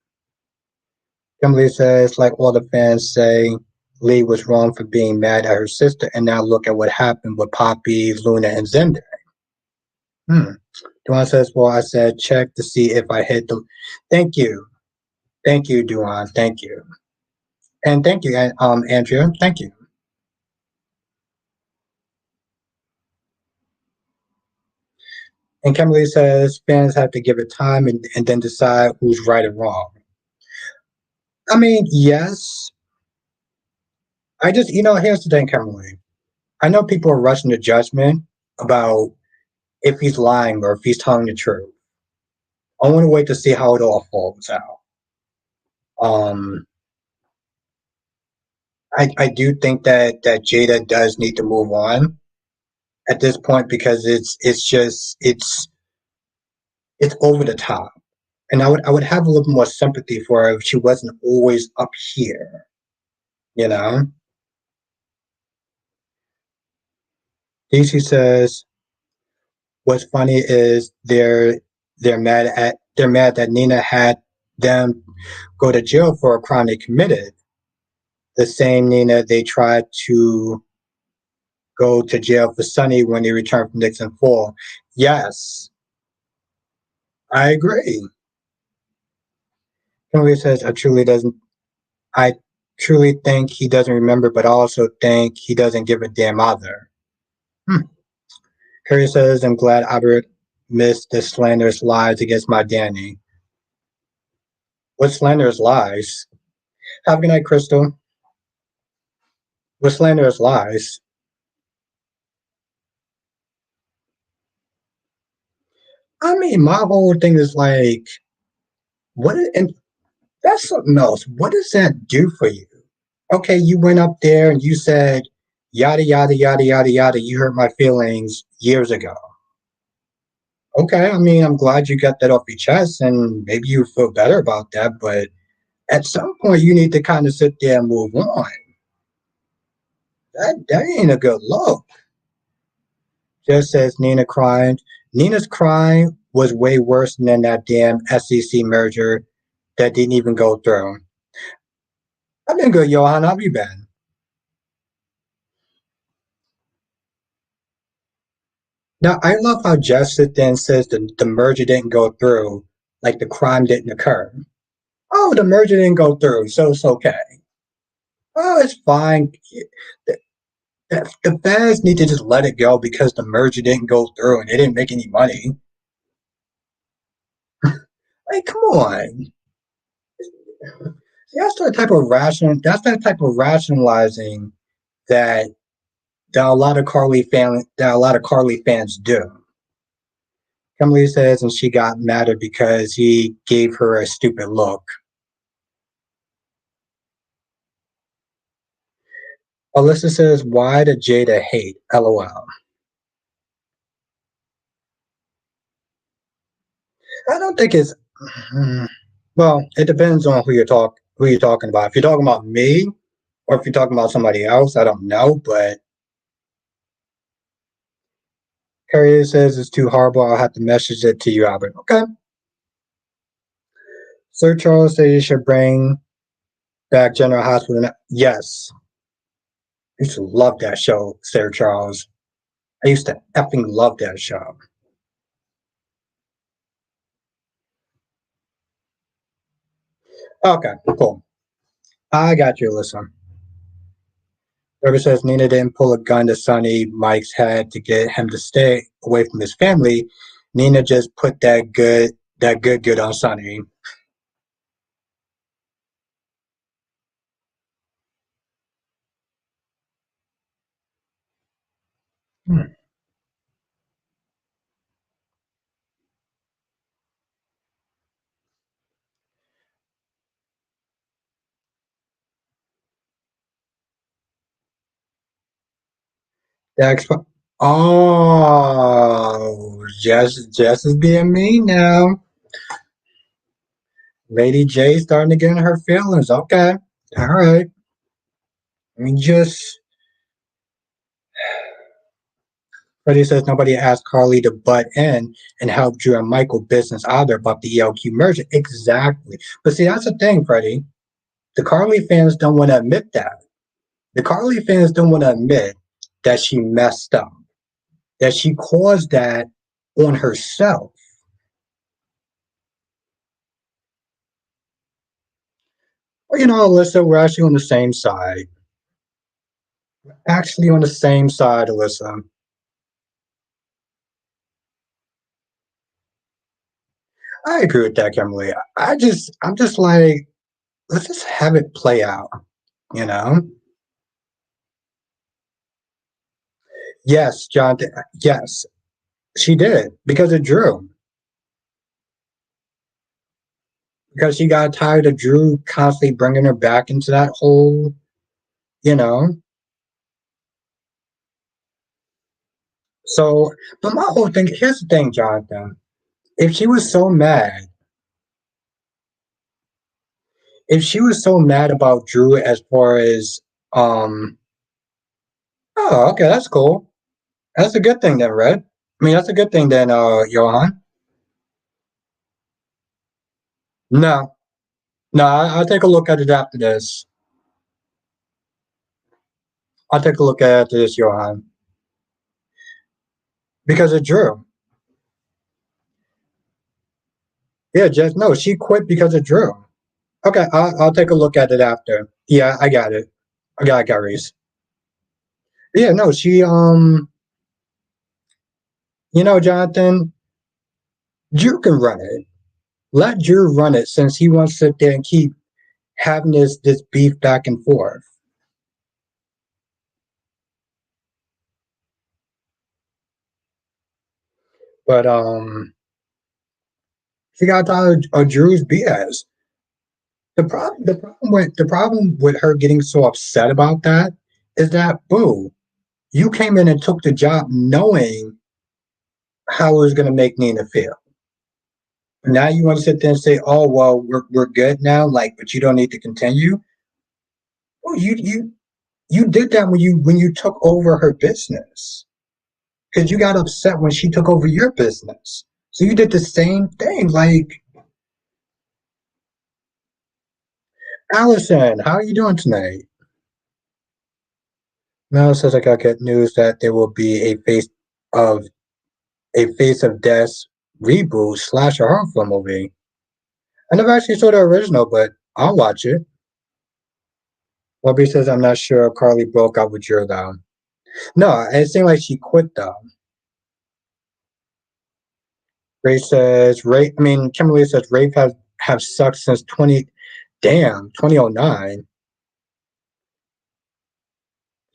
Kimberly says, like all the fans say, Lee was wrong for being mad at her sister, and now look at what happened with Poppy, Luna, and Zender. Hmm. Duan says, well, I said check to see if I hit the. Thank you. Thank you, Duan. Thank you. And thank you, Andrea. Thank you. And Kimberly says, fans have to give it time and then decide who's right and wrong. I mean, yes. Here's the thing, Kimberly. I know people are rushing to judgment about if he's lying or if he's telling the truth. I want to wait to see how it all falls out. Um, I do think that Jada does need to move on at this point because it's over the top, and I would have a little more sympathy for her if she wasn't always up here. You know, DC says what's funny is they're mad that Nina had them go to jail for a crime they committed. The same Nina they tried to go to jail for Sonny when they returned from Nixon Fall. Yes, I agree. Kimberly says, I truly think he doesn't remember, but I also think he doesn't give a damn either. Hmm. Harry says, I'm glad Albert missed the slanderous lies against my Danny. What slanderous lies? Have a good night, Crystal. What slanderous lies? I mean, my whole thing is like, and that's something else. What does that do for you? Okay, you went up there and you said yada yada yada yada yada. You hurt my feelings years ago. Okay, I mean, I'm glad you got that off your chest, and maybe you feel better about that. But at some point, you need to kind of sit there and move on. That ain't a good look. Just says Nina crying. Nina's crying was way worse than that damn SEC merger that didn't even go through. I've been good, Johan. How have you been? Now, I love how Jeff sits there and says the merger didn't go through, like the crime didn't occur. Oh, the merger didn't go through, so it's okay. Oh, it's fine. The, the fans need to just let it go because the merger didn't go through and they didn't make any money. Like, come on. That's the type of rationalizing that that a lot of Carly fans do. Emily says, and she got madder because he gave her a stupid look. Alyssa says, why did Jada hate? LOL. I don't think it's well, it depends on who you're talking about. If you're talking about me or if you're talking about somebody else, I don't know, but Carrier says it's too horrible. I'll have to message it to you, Albert. Okay. Sir Charles says you should bring back General Hospital. Yes. I used to love that show, Sir Charles. I used to effing love that show. Okay, cool. I got you, Alyssa. Whoever says Nina didn't pull a gun to Sonny Mike's head to get him to stay away from his family. Nina just put that good on Sonny. Hmm. The oh, Jess is being mean now. Lady J starting to get in her feelings. Okay, all right. I mean, just Freddie says nobody asked Carly to butt in and help Drew and Michael business either about the ELQ merger. Exactly. But see, that's the thing, Freddie. The Carly fans don't want to admit that. The Carly fans don't want to admit that she messed up, that she caused that on herself. Well, Alyssa, we're actually on the same side. Actually, on the same side, Alyssa. I agree with that, Kimberly. I'm just like, let's just have it play out, you know? Yes, Jonathan. Yes, she did because of Drew. Because she got tired of Drew constantly bringing her back into that whole, you know. So, but my whole thing here's the thing, Jonathan. If she was so mad, if she was so mad about Drew as far as, um, oh, okay, that's cool. That's a good thing then, Red. I mean, that's a good thing then, Johan. No, no, I'll take a look at it after this. I'll take a look at it after this, Johan, because of Drew. Yeah, just no, she quit because of Drew. Okay, I'll take a look at it after. Yeah, I got it. I got Reese. Yeah, no, Jonathan, Drew can run it. Let Drew run it since he wants to sit there and keep having this beef back and forth. But she got tired of Drew's BS. The problem with her getting so upset about that is that boo, you came in and took the job knowing how it was going to make Nina feel. Now you want to sit there and say, "Oh well, we're good now," like, but you don't need to continue. Well, you did that when you took over her business because you got upset when she took over your business. So you did the same thing. Like, Allison, how are you doing tonight? Mel says I got good news that there will be of Face of Death reboot slash a horror film movie. I never actually saw the original, but I'll watch it. Webby says I'm not sure Carly broke up with Drew though. No, it seemed like she quit though. Ray says Ray. I mean, Kimberly says Rafe have sucked since 2009.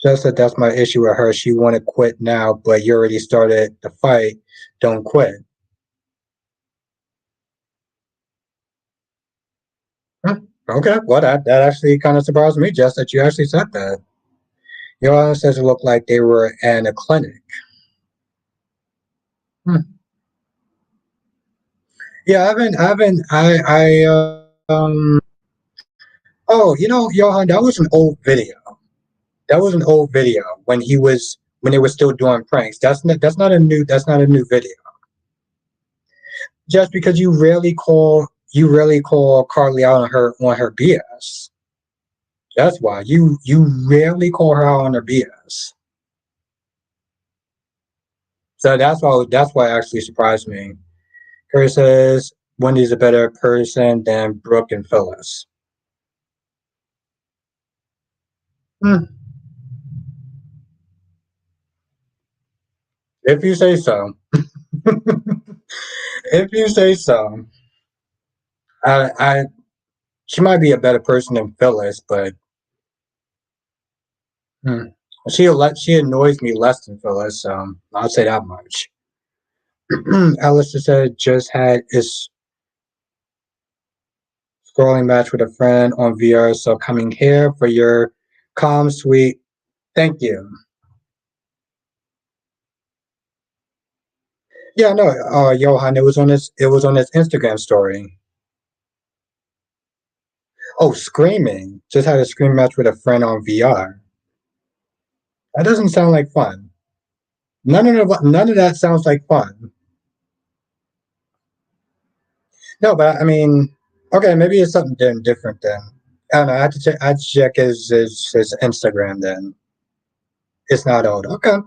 Just said that's my issue with her. She want to quit now, but you already started the fight. Don't quit. Huh. Okay, well that actually kind of surprised me, Jess, that you actually said that. Your says it looked like they were in a clinic. Hmm. Yeah, Oh, Johan, that was an old video. That was an old video when they were still doing pranks. That's not a new video. Just because you rarely call Carly out on her BS. That's why you rarely call her out on her BS. So that's why it actually surprised me. Curry says Wendy's a better person than Brooke and Phyllis. Hmm. If you say so. If you say so. I she might be a better person than Phyllis, but hmm, she annoys me less than Phyllis, so I'll say that much. Alistair said just had his scrolling match with a friend on VR, so coming here for your calm, sweet. Thank you. Yeah, no, Johan, it was on his Instagram story. Oh, screaming. Just had a scream match with a friend on VR. That doesn't sound like fun. None of that sounds like fun. No, but I mean, okay, maybe it's something different then. I don't know. I have to check his Instagram then. It's not old. Okay.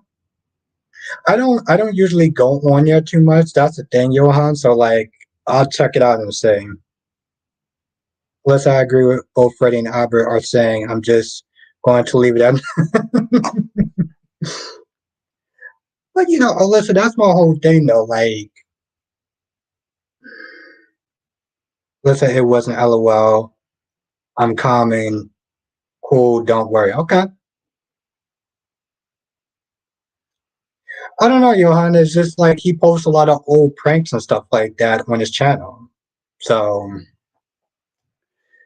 I don't usually go on there too much. That's the thing, Johan. So like I'll check it out and say, unless I agree with both Freddie and Albert are saying, I'm just going to leave it at. But Alyssa, that's my whole thing though. Like, let's say it wasn't LOL. I'm calming, cool, don't worry. Okay. I don't know, Johan. It's just like he posts a lot of old pranks and stuff like that on his channel. So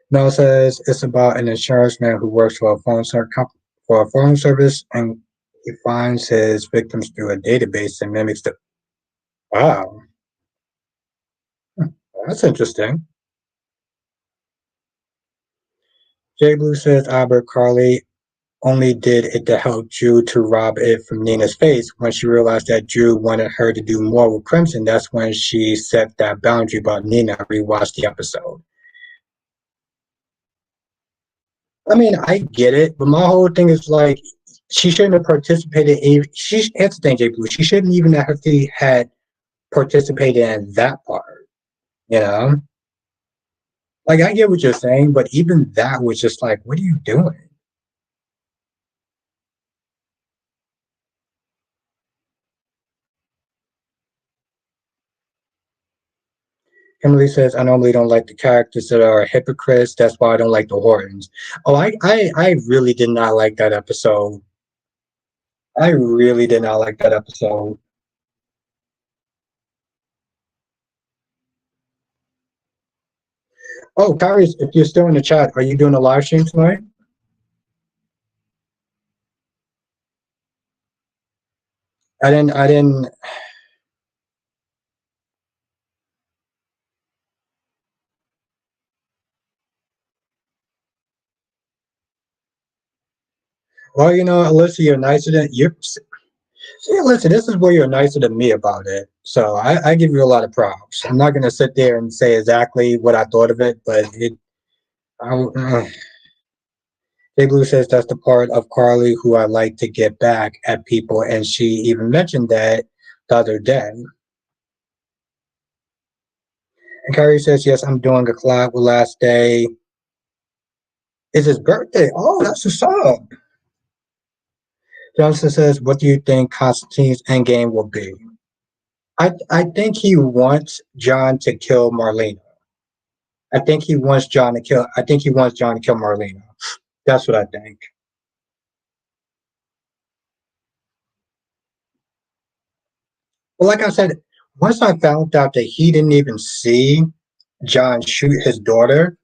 no, it says it's about an insurance man who works for a phone service, and he finds his victims through a database and mimics the. Wow, that's interesting. Jay Blue says Albert Carly only did it to help Drew to rob it from Nina's face. When she realized that Drew wanted her to do more with Crimson, that's when she set that boundary about Nina. Rewatched the episode. I mean, I get it, but my whole thing is like she shouldn't have participated. It's the thing, Jay Blue. She shouldn't even have had participated in that part. You know, like I get what you're saying, but even that was just like, what are you doing? Emily says, I normally don't like the characters that are hypocrites. That's why I don't like the Hortons. Oh, I really did not like that episode. I really did not like that episode. Oh, Kyrie, if you're still in the chat, are you doing a live stream tonight? I didn't. Well, Alyssa, you're nicer than you. See, listen, this is where you're nicer than me about it. So I give you a lot of props. I'm not gonna sit there and say exactly what I thought of it, but Big Blue says that's the part of Carly who I like to get back at people, and she even mentioned that the other day. And Carrie says, yes, I'm doing a collab with Last Day. It's his birthday. Oh, that's a song. Johnson says, what do you think Constantine's endgame will be? I think he wants John to kill Marlena. I think he wants John to kill Marlena. That's what I think. But like I said, once I found out that he didn't even see John shoot his daughter,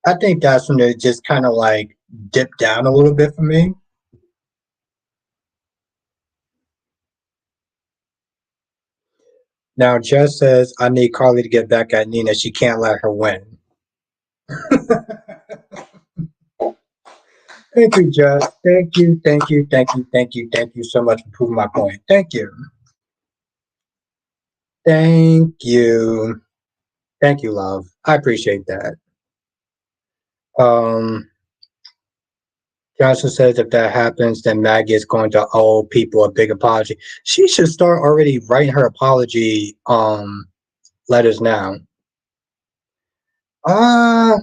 I think that's when it just kind of like dipped down a little bit for me. Now Jess says I need Carly to get back at Nina. She can't let her win. Thank you, Jess. Thank you, thank you, thank you, thank you, thank you so much for proving my point. Thank you. Thank you. Thank you, love. I appreciate that. Um Johnson says if that happens, then Maggie is going to owe people a big apology. She should start already writing her apology letters now. Uh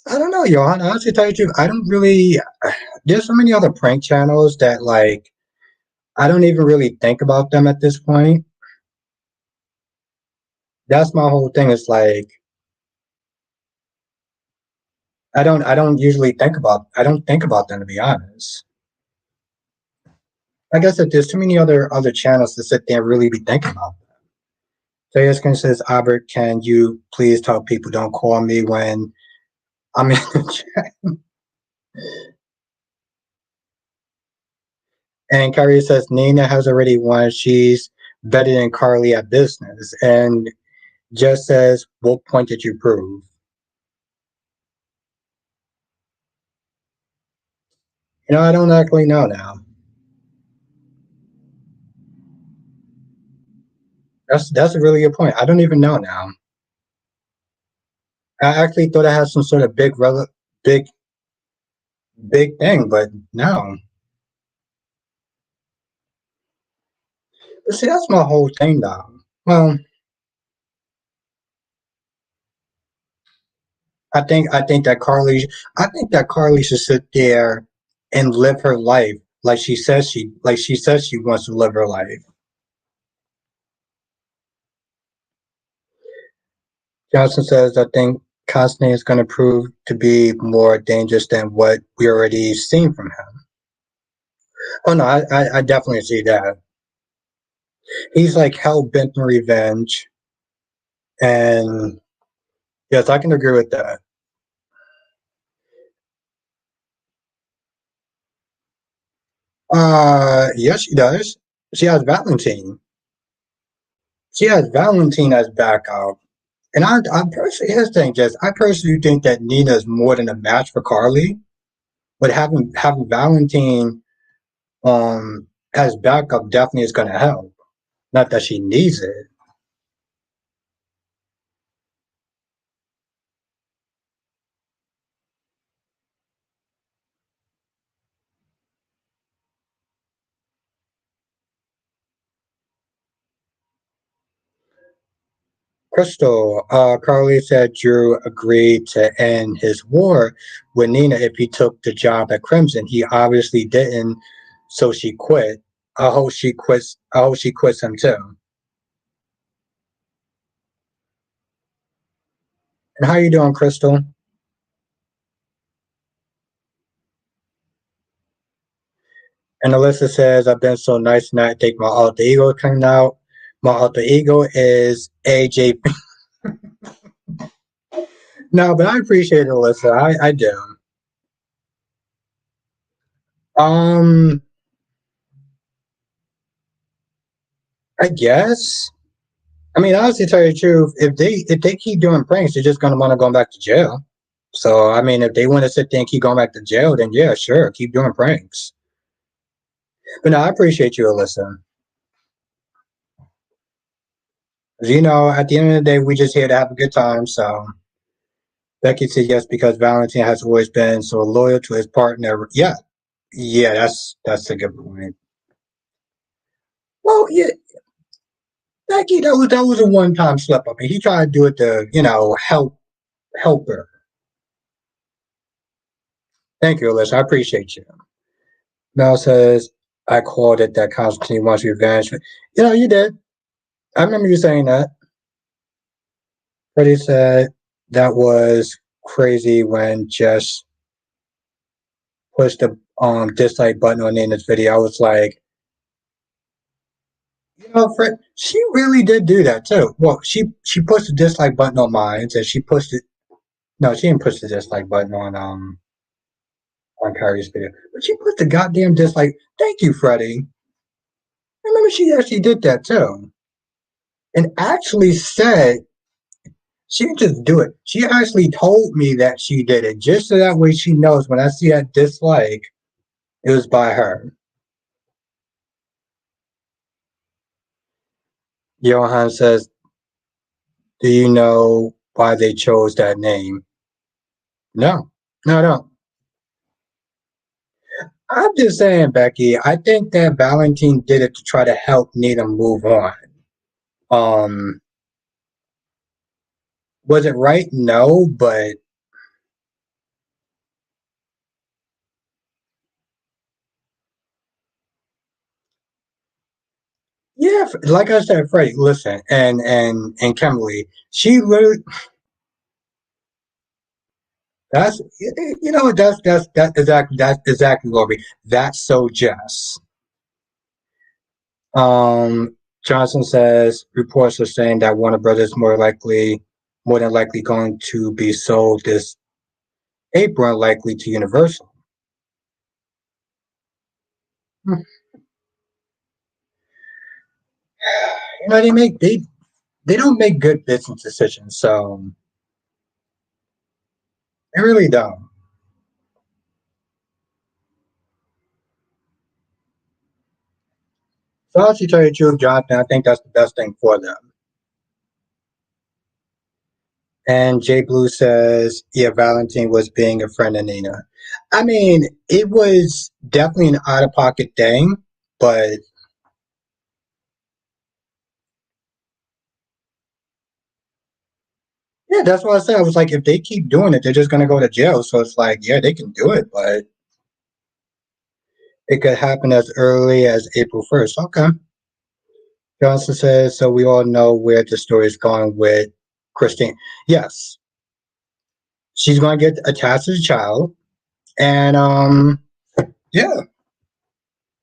I don't know, Johan. Honestly, tell you the truth, I don't really. There's so many other prank channels that like I don't even really think about them at this point. That's my whole thing. Is like I don't usually think about. I don't think about them to be honest. I guess that there's too many other channels to sit there and really be thinking about. So Yeskin says, Albert, can you please tell people don't call me when I'm in the chat? And Kyrie says Nina has already won. She's better than Carly at business, and just says, "What point did you prove?" I don't actually know now. That's a really good point. I don't even know now. I actually thought I had some sort of big, big thing, but no. But see, that's my whole thing, though. Well, I think that Carly should sit there and live her life like she says she wants to live her life. Johnson says, I think Constantine is going to prove to be more dangerous than what we already seen from him. Oh no, I definitely see that. He's like hell bent on revenge, and yes, I can agree with that. Yes, she does. She has Valentine. She has Valentine as backup. And I personally, here's the thing, Jess. I personally think that Nina is more than a match for Carly, but having Valentine as backup definitely is going to help. Not that she needs it. Crystal, Carly said Drew agreed to end his war with Nina if he took the job at Crimson. He obviously didn't, so she quit. I hope she quits. I hope she quits him too. And how you doing, Crystal? And Alyssa says, I've been so nice tonight. I think my alter ego is coming out. My alter ego is AJ. No, but I appreciate it, Alyssa. I do. Um, I guess. I mean, honestly, to tell you the truth, if they keep doing pranks, they're just gonna want to go back to jail. So, I mean, if they want to sit there and keep going back to jail, then yeah, sure, keep doing pranks. But no, I appreciate you, Alyssa. 'Cause, at the end of the day, we just here to have a good time. So Becky said yes because Valentine has always been so loyal to his partner. Yeah, yeah, that's a good point. Well, yeah, Becky, that was a one time slip up, and he tried to do it to help her. Thank you, Alyssa. I appreciate you. Mel says I called it that Constantine wants revenge. You did. I remember you saying that. Freddie said that was crazy when Jess pushed the dislike button on Nina's video. I was like, Fred, she really did do that too. Well, she pushed the dislike button on mine, and she pushed it. No, she didn't push the dislike button on Kyrie's video, but she put the goddamn dislike. Thank you, Freddie. I remember she actually did that too, and actually said she didn't just do it. She actually told me that she did it, just so that way she knows when I see that dislike, it was by her. Johan says, "Do you know why they chose that name?" No, no, no. I'm just saying, Becky. I think that Valentine did it to try to help Nina move on. Um, was it right? No, but yeah, like I said, Freddie, listen, and Kimberly, she literally. That's that's exactly Lori. That's so Jess. Johnson says reports are saying that Warner Brothers more than likely going to be sold this April, likely to Universal. They don't make good business decisions, so they really don't. So honestly, tell you the truth, Jonathan, I think that's the best thing for them. And Jay Blue says, yeah, Valentine was being a friend of Nina. I mean, it was definitely an out of pocket thing, but yeah, that's what I said. I was like, if they keep doing it, they're just gonna go to jail. So it's like, yeah, they can do it, but it could happen as early as April 1st. Okay. Johnson says, so we all know where the story is going with Christine. Yes, she's going to get attached to the child. And yeah.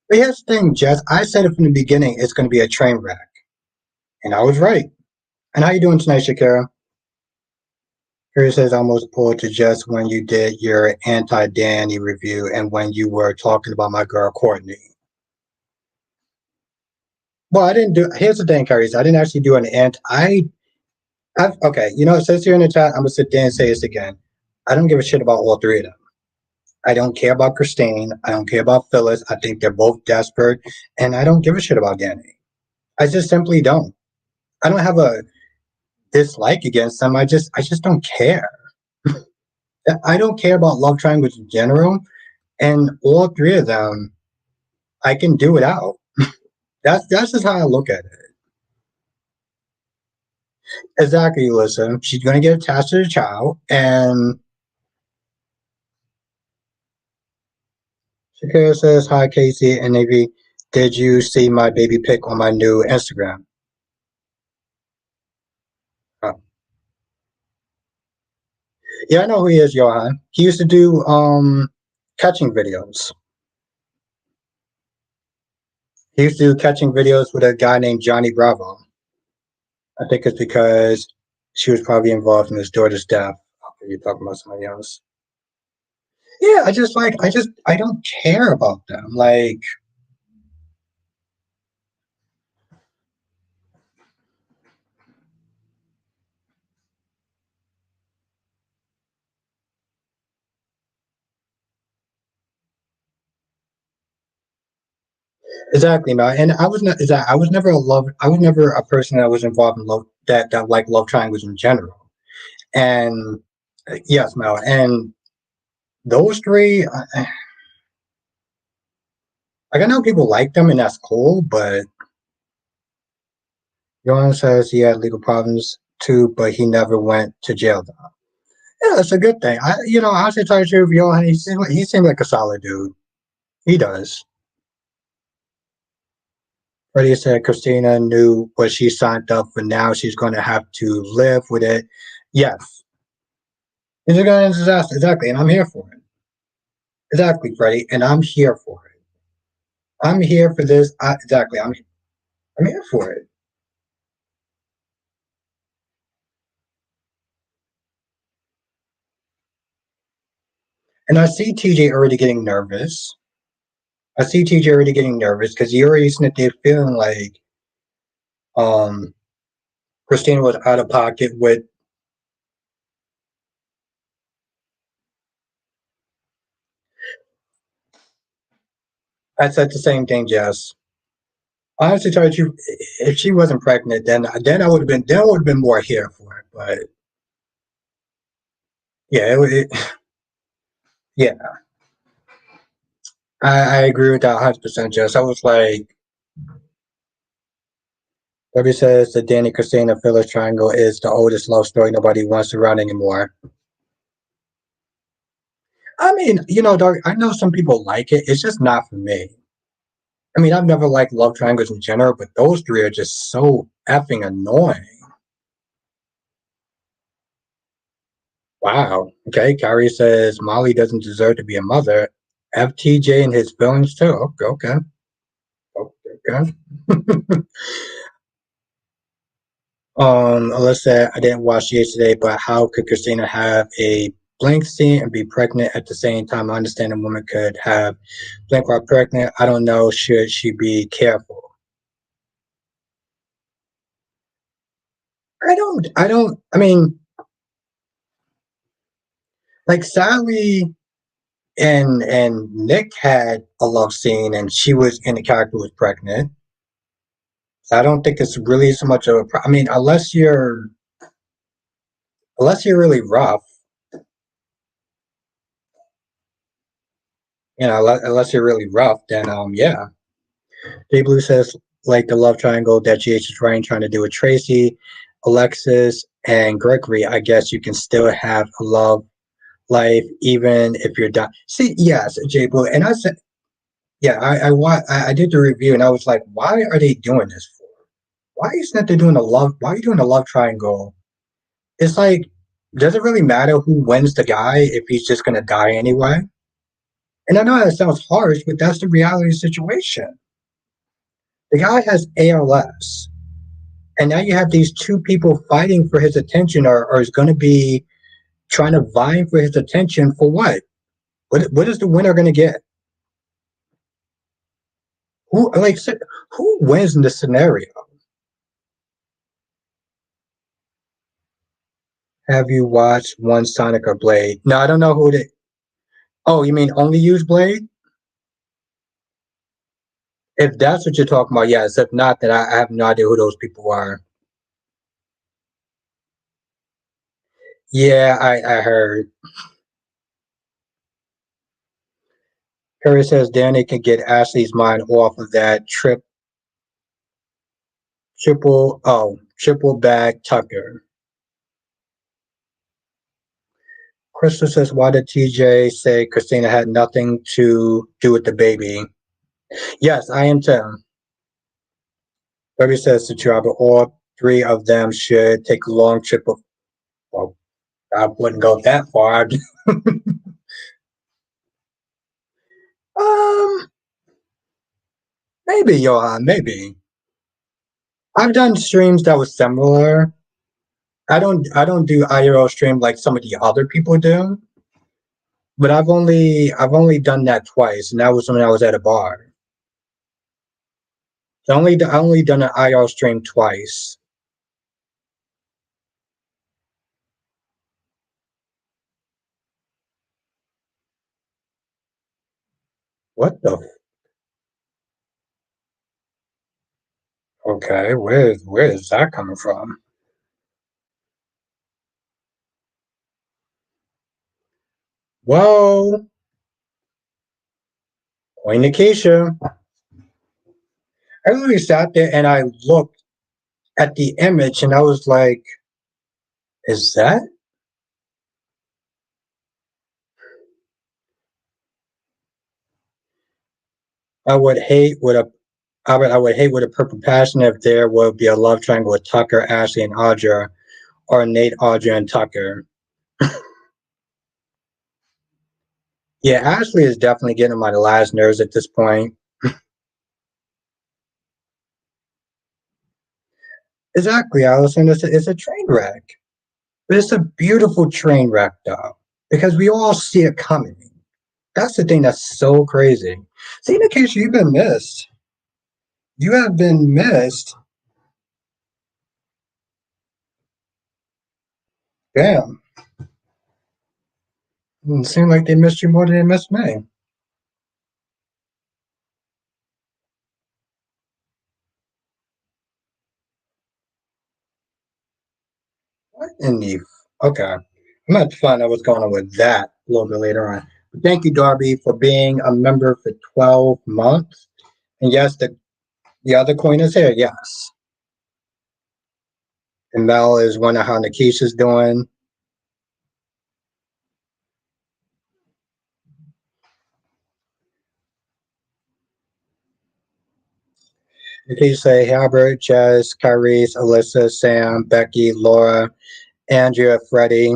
But here's the thing, Jess. I said it from the beginning, it's going to be a train wreck. And I was right. And how you doing tonight, Shakira? Here says almost pulled to just when you did your anti-Danny review and when you were talking about my girl Courtney. Well, I didn't do. Here's the thing, Carrie. I didn't actually do an ant. Okay. You know, it says here in the chat. I'm gonna sit there and say this again. I don't give a shit about all three of them. I don't care about Christine. I don't care about Phyllis. I think they're both desperate, and I don't give a shit about Danny. I just simply don't. I don't have a dislike against them. I just don't care. I don't care about love triangles in general, and all three of them, I can do it out. That's just how I look at it. Exactly, listen. She's gonna get attached to the child, and Shakira says, "Hi, Casey and Navy. Did you see my baby pic on my new Instagram?" Oh. Yeah, I know who he is, Johan. He used to do catching videos. He used to do catching videos with a guy named Johnny Bravo. I think it's because she was probably involved in his daughter's death. Okay, you're talking about somebody else. Yeah, I don't care about them. Like, exactly, man. And I was not, is that I was never a love. I was never a person that was involved in love that like love triangles in general. And yes, Mel. And those three, like I know people like them, and that's cool. But Johan says he had legal problems too, but he never went to jail. Though. Yeah, that's a good thing. Honestly, tell you the truth, Johan, he seemed like a solid dude. He does. Freddie said Christina knew what she signed up for. Now she's going to have to live with it. Yes, it's a going to disaster. Exactly, and I'm here for it. Exactly, Freddie, and I'm here for it. I'm here for this. Exactly, I'm here for it. And I see TJ already getting nervous. I see TJ already getting nervous because he already sniffed there feeling like um Christina was out of pocket with. I said the same thing, Jess. Honestly, told you if she wasn't pregnant, then I would have been more here for it. But yeah, yeah, I agree with that 100%, Jess. I was like, Debbie says the Danny Christina Phyllis triangle is the oldest love story nobody wants to run anymore. I mean, dog, I know some people like it. It's just not for me. I mean, I've never liked love triangles in general, but those three are just so effing annoying. Wow. Okay. Kyrie says Molly doesn't deserve to be a mother. FTJ and his feelings too. Okay. Okay. Okay. Alyssa, I didn't watch yesterday, but how could Christina have a blank scene and be pregnant at the same time? I understand a woman could have blank while pregnant. I don't know. Should she be careful? I mean, like Sally and Nick had a love scene, and she was and the character was pregnant. So I don't think it's really so much of a. I mean, unless you're really rough, unless you're really rough, then yeah. Jay Blue says like the love triangle that GH is trying to do with Tracy, Alexis, and Gregory. I guess you can still have a love life even if you're done. See, yes, Jay Blue, and I said, yeah, I did the review, and I was like, why are they doing this for? Why isn't that they're doing a love? Why are you doing a love triangle? It's like, does it really matter who wins the guy if he's just gonna die anyway? And I know that sounds harsh, but that's the reality situation. The guy has ALS, and now you have these two people fighting for his attention, or is going to be trying to vie for his attention for what? What is the winner going to get? Who like who wins in this scenario? Have you watched one Sonic or Blade? No, I don't know who they. Oh, you mean only use Blade? If that's what you're talking about, yes. If not, then I have no idea who those people are. Yeah, I heard. Harry says Danny can get Ashley's mind off of that triple bag Tucker. Crystal says, why did TJ say Christina had nothing to do with the baby? Yes, I am too. Debbie says to travel. All three of them should take a long trip. Well, I wouldn't go that far. um, maybe, Johan, maybe. I've done streams that was similar. I don't do IRL stream like some of the other people do, but I've only done that twice, and that was when I was at a bar. So I only done an IRL stream twice. What the Okay, where is that coming from? Whoa, Point Acacia. I literally sat there and I looked at the image and I was like, is that? I would hate with a I would hate with a purple passion if there would be a love triangle with Tucker, Ashley, and Audra, or Nate, Audra, and Tucker. Yeah, Ashley is definitely getting on my last nerves at this point. Exactly, Allison. It's a train wreck. But it's a beautiful train wreck, though, because we all see it coming. That's the thing that's so crazy. See, Nikisha, you've been missed. You have been missed. Damn. It seemed like they missed you more than they missed me. What in the? Okay. I'm going to have to find out what's going on with that a little bit later on. But thank you, Darby, for being a member for 12 months. And yes, the other coin is here. Yes. And Mel is wondering how Nikisha's doing. Nikisha say Albert, Jess, Kyrese, Alyssa, Sam, Becky, Laura, Andrea, Freddie.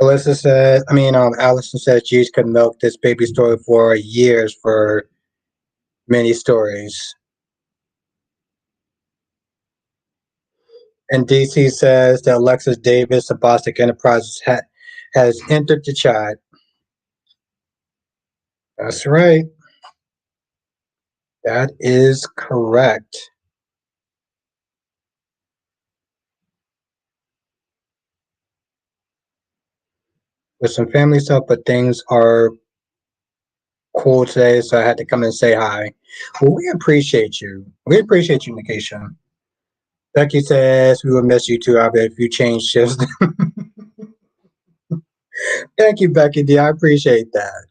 Allison says Jeeves could milk this baby story for years for many stories. And DC says that Alexis Davis of Bostic Enterprises has entered the chat. That's right. That is correct. With some family stuff, but things are cool today, so I had to come and say hi. Well, we appreciate you. We appreciate you, Nikisha. Becky says we will miss you too, Albert, if you change shifts. Thank you, Becky D. I appreciate that.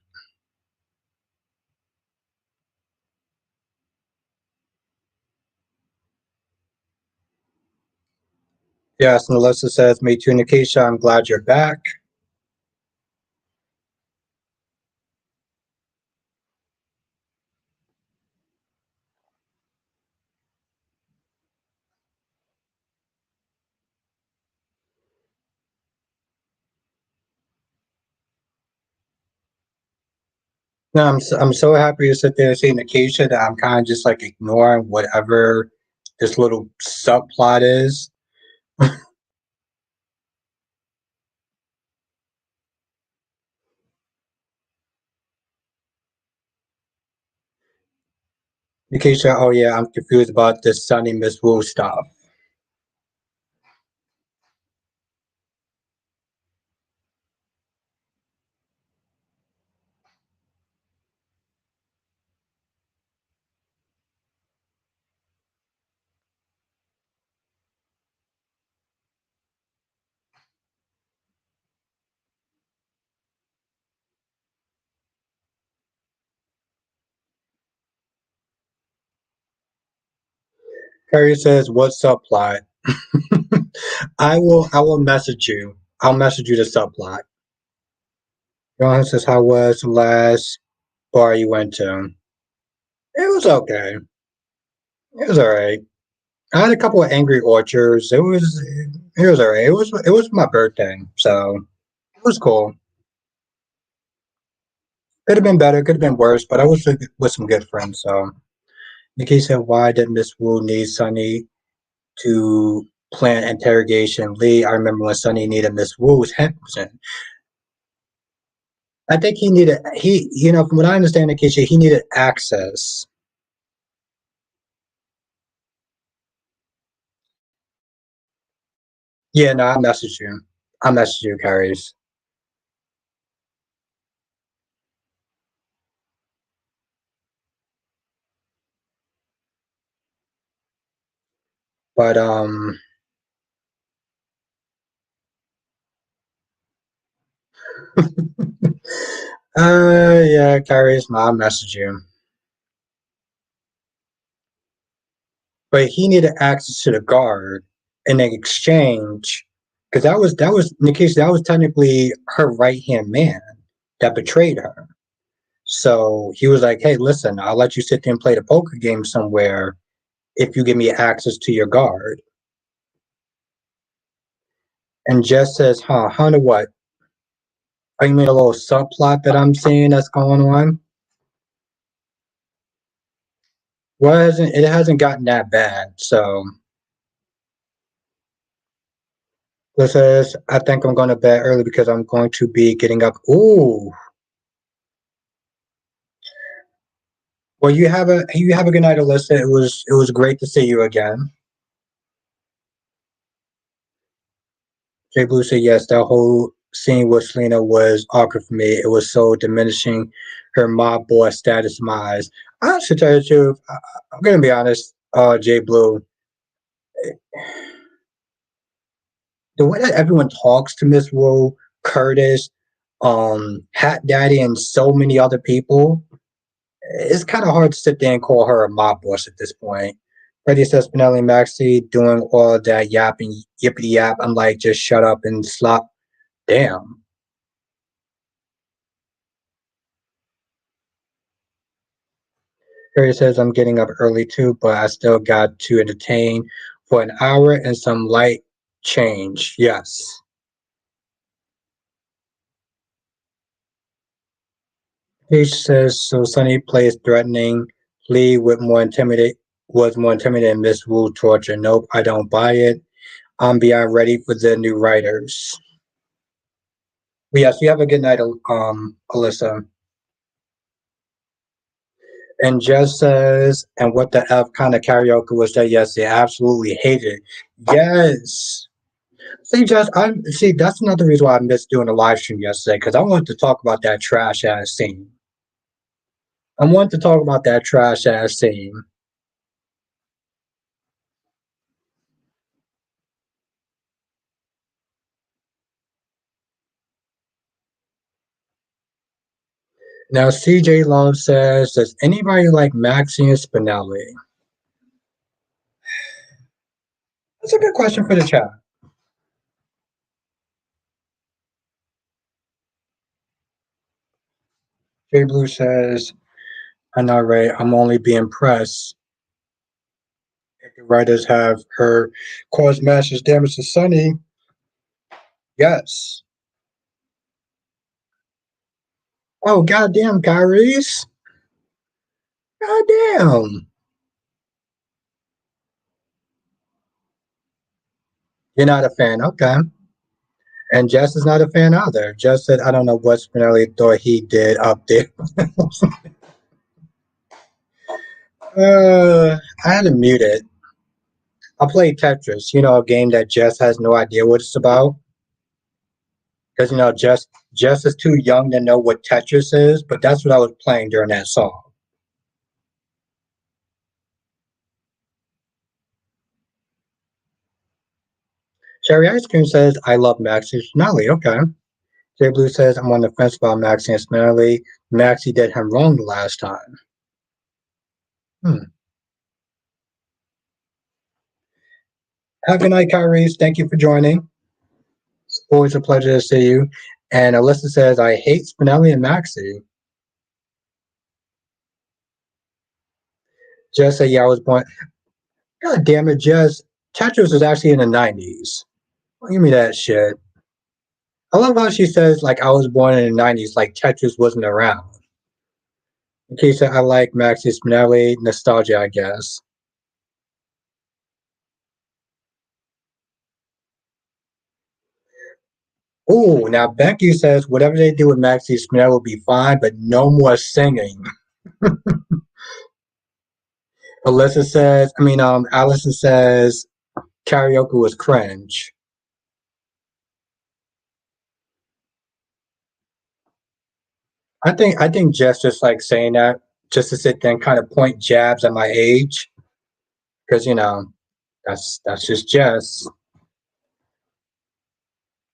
Yes, Melissa says, me too, Nikisha. I'm glad you're back. No, I'm so happy to sit there and see Nikisha that I'm kind of just like ignoring whatever this little subplot is. Nikisha, oh yeah, I'm confused about this Sunny Miss Wu stuff. Carrie says, what subplot? I will message you. I'll message you the subplot. Johan says, how was the last bar you went to? It was okay. It was alright. I had a couple of angry orchards. It was alright. It was my birthday, so it was cool. Could have been better, could have been worse, but I was with some good friends. So Nikki said, why did Miss Wu need Sunny to plan interrogation Lee? I remember when Sunny needed Miss Wu's head. I think from what I understand, Nikki, he needed access. Yeah, no, I messaged you. I messaged you, Carries. But yeah, Carrie's mom messaged you. But he needed access to the guard in exchange, because that was Nikisha, that was technically her right hand man that betrayed her. So he was like, "Hey, listen, I'll let you sit there and play the poker game somewhere if you give me access to your guard." And Jess says, "Huh, Hunter, what? Oh, you mean a little subplot that I'm seeing that's going on? Well, it hasn't gotten that bad. So this says, I think I'm going to bed early because I'm going to be getting up. Ooh, well, you have a good night, Alyssa. It was great to see you again. Jay Blue said yes. That whole scene with Selena was awkward for me. It was so diminishing her mob boss status in my eyes. I should tell you the truth. I'm gonna be honest. Jay Blue, the way that everyone talks to Miss Wu, Curtis, Hat Daddy, and so many other people, it's kind of hard to sit there and call her a mob boss at this point. Freddie says Spinelli and Maxie doing all that yapping, yippity yap. I'm like, just shut up and slop. Damn. Harry says I'm getting up early too, but I still got to entertain for an hour and some light change. Yes. Paige says so. Sunny plays threatening. Lee was more intimidating. Miss Wu torture. Nope, I don't buy it. I'm beyond ready for the new writers. But yes, you have a good night, Alyssa. And Jess says, and what the F kind of karaoke was that? Yes, they absolutely hate it. Yes. See, Jess, I see. That's another reason why I missed doing a live stream yesterday because I wanted to talk about that trash ass scene. I wanted to talk about that trash ass scene. Now, CJ Love says, does anybody like Maxine Spinelli? That's a good question for the chat. Jay Blue says, I'm not right. I'm only being pressed. If the writers have her cause massive damage to Sunny, yes. Oh, goddamn, Kyrie's. Goddamn. You're not a fan. Okay. And Jess is not a fan either. Jess said, I don't know what Spinelli thought he did up there. I had to mute it. I played Tetris, a game that Jess has no idea what it's about. Because, Jess is too young to know what Tetris is, but that's what I was playing during that song. Cherry Ice Cream says, I love Maxie Spinelli. Okay. Jay Blue says, I'm on the fence about Maxie and Spinelli. Maxie did him wrong the last time. Hmm. Have a good night, Kyrie. Thank you for joining. It's always a pleasure to see you. And Alyssa says, I hate Spinelli and Maxie. Jess said, yeah, I was born. God damn it, Jess. Tetris was actually in the 90s. Don't give me that shit. I love how she says, like, I was born in the 90s, like Tetris wasn't around. In case I like Maxie Spinelli, nostalgia, I guess. Ooh, now Becky says, whatever they do with Maxie Spinelli will be fine, but no more singing. Allison says, karaoke was cringe. I think Jess just like saying that just to sit there and kind of point jabs at my age, because that's just Jess.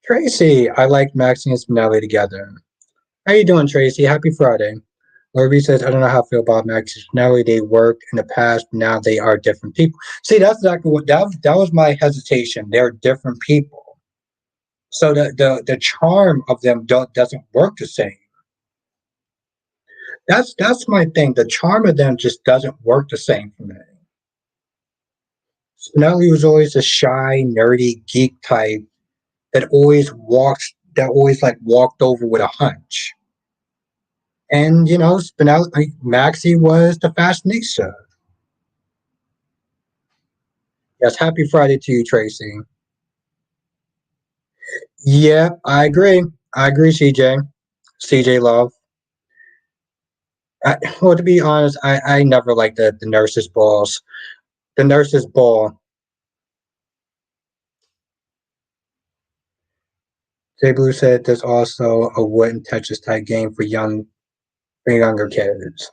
Tracy, I like Maxine and Spinelli together. How you doing, Tracy? Happy Friday. Lorby says, I don't know how I feel about Maxine and Spinelli. They worked in the past, but now they are different people. See, that's exactly what that was my hesitation. They're different people. So the charm of them doesn't work the same. That's my thing. The charm of them just doesn't work the same for me. Spinelli was always a shy, nerdy geek type that always like walked over with a hunch. And Spinelli Maxie was the fashionista. Yes, happy Friday to you, Tracy. Yeah, I agree. I agree, CJ. CJ Love. Well, to be honest, I never liked the nurses' balls. The nurses' ball. Jay Blue said there's also a wooden Tetris type game for younger kids.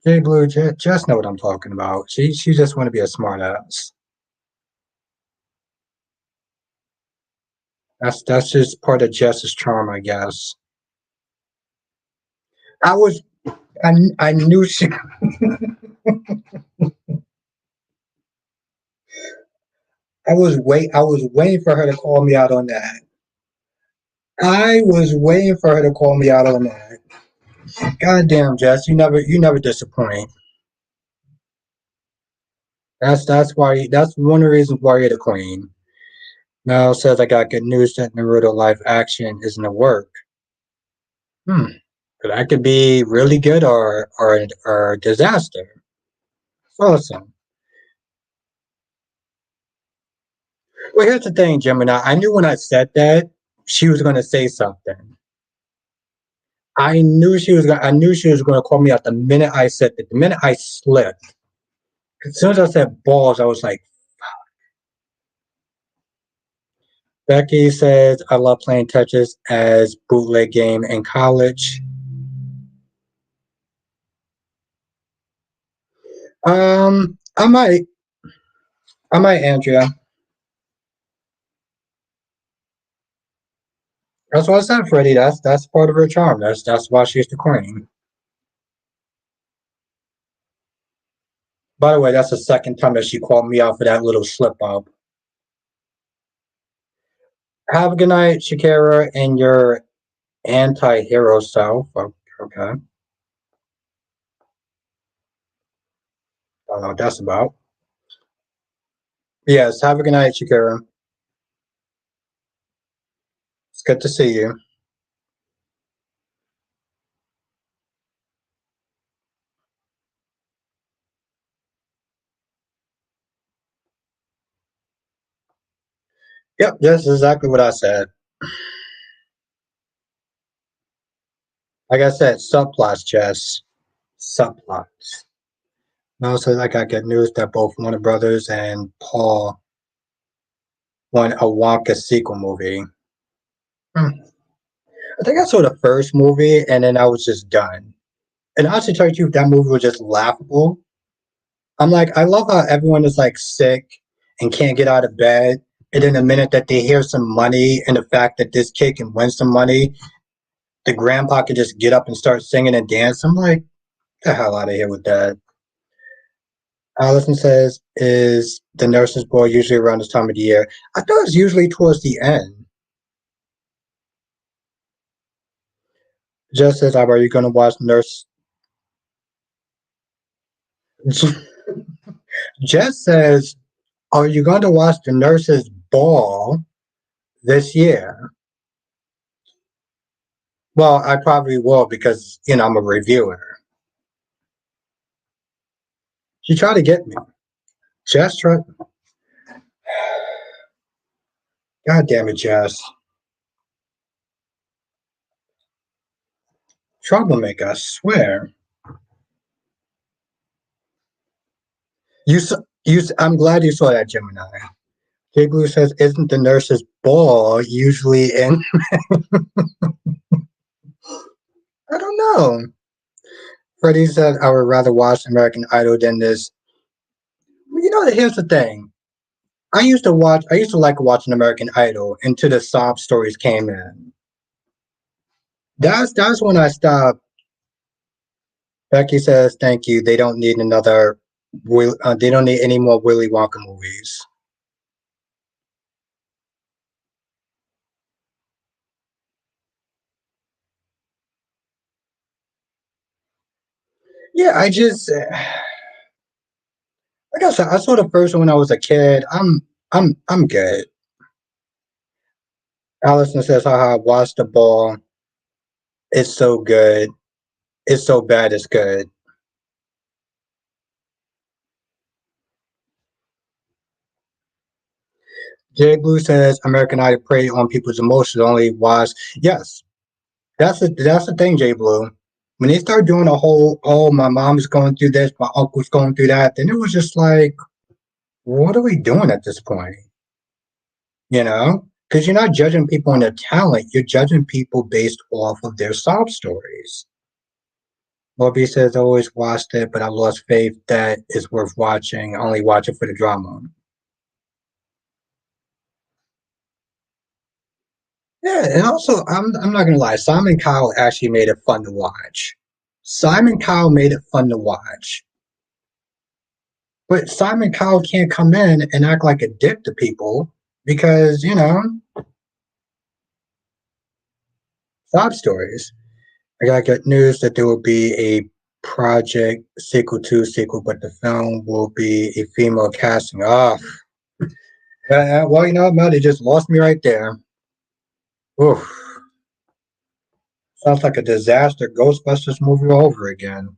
Jay Blue just know what I'm talking about. She just want to be a smart ass. That's just part of Jess's charm, I guess. I was I knew she I was waiting for her to call me out on that. I was waiting for her to call me out on that. Goddamn, Jess, you never disappoint. That's one of the reasons why you're the queen. Mel says I got good news that Naruto live action is in the work. Hmm. That could be really good or a disaster. Awesome. Well, here's the thing, Gemini. I knew when I said that she was going to say something. I knew she was gonna call me out the minute I said it. The minute I slipped. As soon as I said balls, I was like, Becky says I love playing Tetris as bootleg game in college. Um, I might, I might, Andrea. That's what I said, Freddie. That's part of her charm. That's why she's the queen. By the way, that's the second time that she called me out for that little slip up. Have a good night, Shakira, and your anti-hero self. Okay, I don't know what that's about. Yes, have a good night, Shakira. It's good to see you. Yep, that's exactly what I said. Like I said, subplots, Jess. Subplots. No, so I got good news that both Warner Brothers and Paul want a Wonka sequel movie. Hmm. I think I saw the first movie and then I was just done. And honestly, tell you the truth, that movie was just laughable. I'm like, I love how everyone is like sick and can't get out of bed. And then the minute that they hear some money and the fact that this kid can win some money, the grandpa can just get up and start singing and dance. I'm like, get the hell out of here with that. Allison says, is the nurse's ball usually around this time of the year? I thought it was usually towards the end. Just says, are you going to watch Nurse? Jess says, are you going to watch the nurse's ball this year? Well, I probably will because, I'm a reviewer. She tried to get me. Jess tried. God damn it, Jess. Troublemaker, I swear. I'm glad you saw that, Gemini. Jay Blue says, isn't the nurse's ball usually in? I don't know. Freddie said, I would rather watch American Idol than this. Well, here's the thing. I used to like watching American Idol until the sob stories came in. That's when I stopped. Becky says, thank you. They don't need they don't need any more Willy Wonka movies. Yeah, like I said, I saw the first one when I was a kid. I'm good. Allison says, haha, watch the ball. It's so good. It's so bad it's good. Jay Blue says American Idol prey on people's emotions only watch. Yes, that's the thing, Jay Blue. When they start doing a whole, oh, my mom's going through this, my uncle's going through that, then it was just like, what are we doing at this point? Because you're not judging people on their talent, you're judging people based off of their sob stories. Morby says, I always watched it, but I lost faith that it's worth watching. I only watch it for the drama. Yeah, and also, I'm not gonna lie, Simon Cowell actually made it fun to watch. Simon Cowell made it fun to watch. But Simon Cowell can't come in and act like a dick to people because, sob stories. I got good news that there will be a project sequel, but the film will be a female casting. Oh, well, Matt, they just lost me right there. Oof. Sounds like a disaster Ghostbusters movie all over again.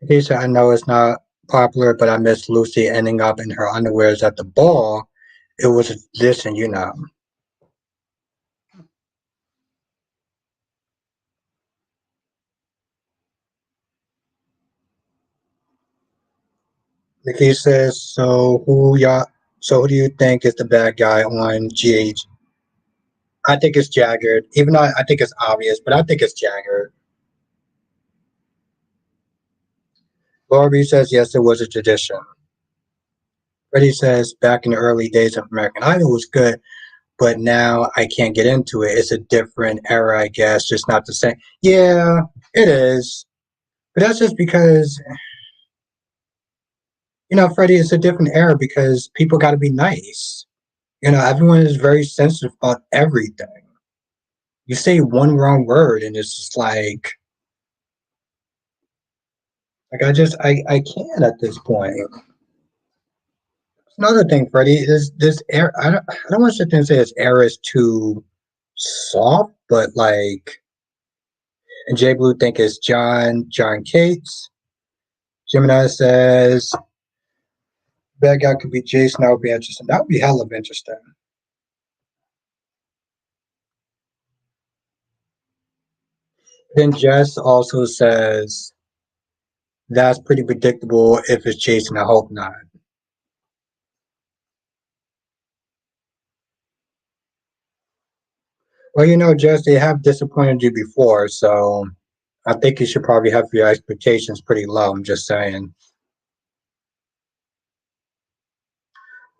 He said, I know it's not popular, but I miss Lucy ending up in her underwears at the ball. It was this, and. Nikki says, so who do you think is the bad guy on GH? I think it's Jagger. Even though I think it's obvious, but I think it's Jagger. Barbie says, yes, it was a tradition. Freddie says, back in the early days of American Idol was good, but now I can't get into it. It's a different era, I guess, just not the same. Yeah, it is. But that's just because, Freddie, it's a different era because people got to be nice. Everyone is very sensitive about everything. You say one wrong word and it's just I can't at this point. Another thing, Freddie, is this era. I don't want to sit there and say this era is too soft, but and Jay Blue think it's John Cates. Gemini says bad guy could be Jason. That would be interesting. That would be hell of interesting. Then Jess also says that's pretty predictable if it's Jason. I hope not. Well, Jess, they have disappointed you before, so I think you should probably have your expectations pretty low. I'm just saying.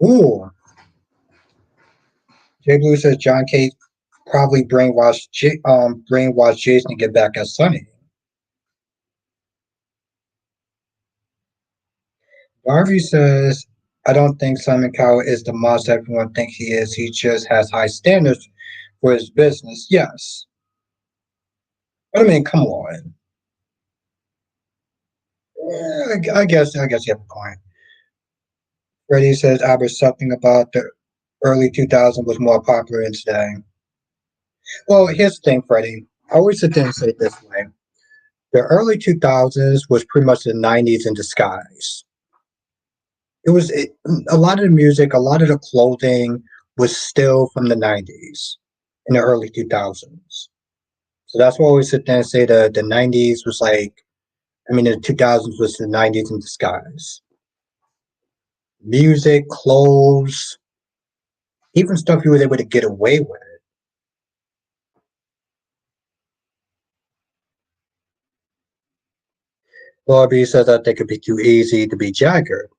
Ooh, Jay Blue says John Cage probably brainwashed Jason to get back at Sonny. Garvey says I don't think Simon Cowell is the monster everyone thinks he is. He just has high standards for his business. Yes, but I mean, come on. Yeah, I guess you have a point. Freddie says Albert something about the early 2000s was more popular than today. Well, here's the thing, Freddie. I always sit there and say it this way. The early 2000s was pretty much the 90s in disguise. A lot of the music, a lot of the clothing was still from the 90s in the early 2000s. So that's why I always sit there and say the 90s was the 2000s was the 90s in disguise. Music, clothes, even stuff you were able to get away with. Bobby says that they could be too easy to be Jagger.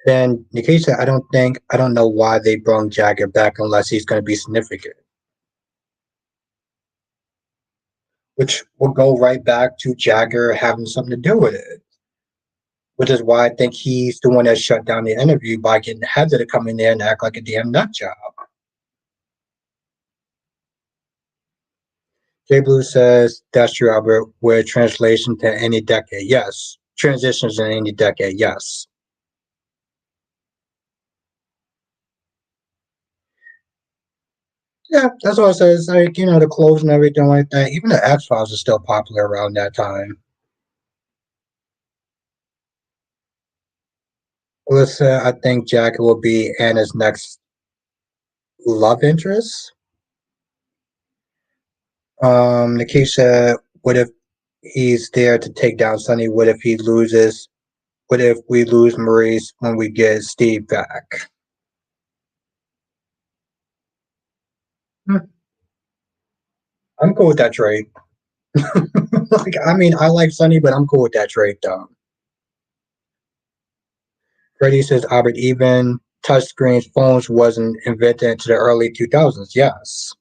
Then Nikita, I don't know why they brought Jagger back unless he's going to be significant. Which will go right back to Jagger having something to do with it. Which is why I think he's the one that shut down the interview by getting Heather to come in there and act like a damn nut job. Jay Blue says, that's true, Albert. Where translation to any decade, yes. Transitions in any decade, yes. Yeah, that's what I said. It's the clothes and everything like that. Even the X Files is still popular around that time. Alyssa, I think Jack will be Anna's next love interest. Nikisha, what if he's there to take down Sunny? What if he loses? What if we lose Maurice when we get Steve back? Hmm, I'm cool with that trade. I like Sunny, but I'm cool with that trade though. Freddie says Albert, even touchscreen phones wasn't invented into the early 2000s. Yes.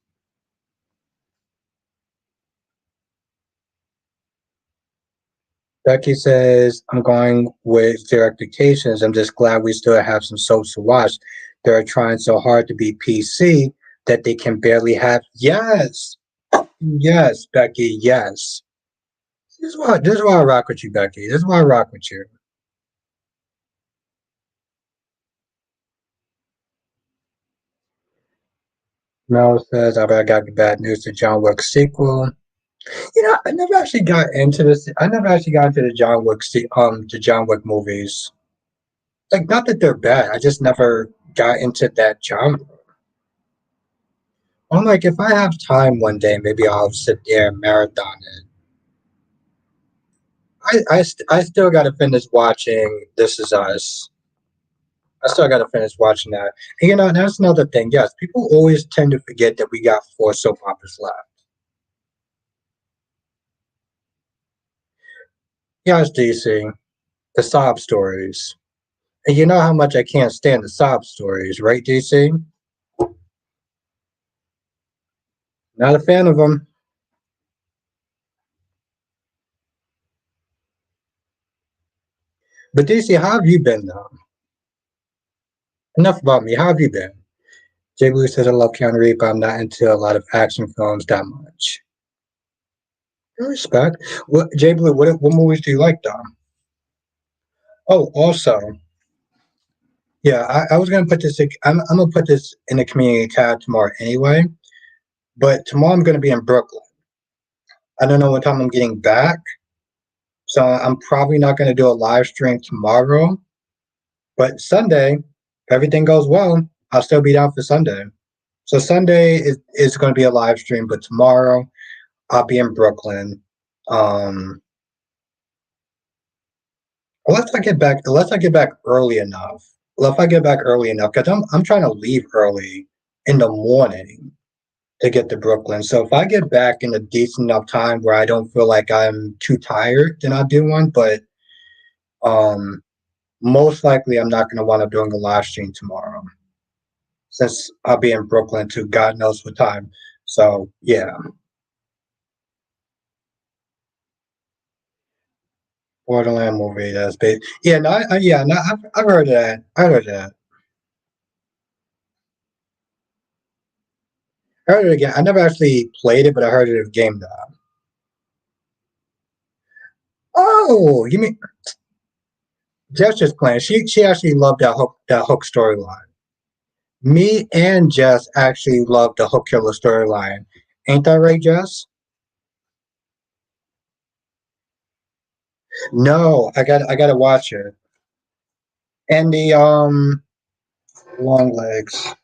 Becky says, I'm going with zero expectations. I'm just glad we still have some soaps to watch. They're trying so hard to be PC that they can barely have. Yes. Yes, Becky. Yes. This is why I rock with you, Becky. This is why I rock with you. Mel says, I got the bad news to John Wick sequel. I never actually got into this. I never actually got into the John Wick movies. Like, not that they're bad. I just never got into that genre. I'm like, if I have time one day, maybe I'll sit there and marathon it. I still got to finish watching This Is Us. I still got to finish watching that. And that's another thing. Yes, people always tend to forget that we got four soap operas left. Yes, DC, the sob stories. And you know how much I can't stand the sob stories, right, DC? Not a fan of them. But DC, how have you been though? Enough about me. How have you been? Jay Blue says I love Keanu Reeves, but I'm not into a lot of action films that much. I respect. What Jay Blue? What movies do you like though? Oh, also, yeah, I was gonna put this. I'm gonna put this in the community tab tomorrow anyway. But tomorrow I'm gonna be in Brooklyn. I don't know what time I'm getting back, so I'm probably not gonna do a live stream tomorrow. But Sunday, if everything goes well, I'll still be down for Sunday. So Sunday is going to be a live stream, but tomorrow I'll be in Brooklyn. Um, unless I get back early enough. Well, if I get back early enough, because I'm trying to leave early in the morning to get to Brooklyn. So if I get back in a decent enough time where I don't feel like I'm too tired, then I'll do one. But um, most likely I'm not going to wind up doing a live stream tomorrow since I'll be in Brooklyn to God knows what time. So yeah, Borderland movie that's based. Yeah, no, yeah, no, I've heard of that. I heard of that. I heard it again. I never actually played it, but I heard it of game though. Oh, you mean Jess just playing? She actually loved that hook storyline. Me and Jess actually loved the hook killer storyline. Ain't that right, Jess? No, I got to watch it. And the long legs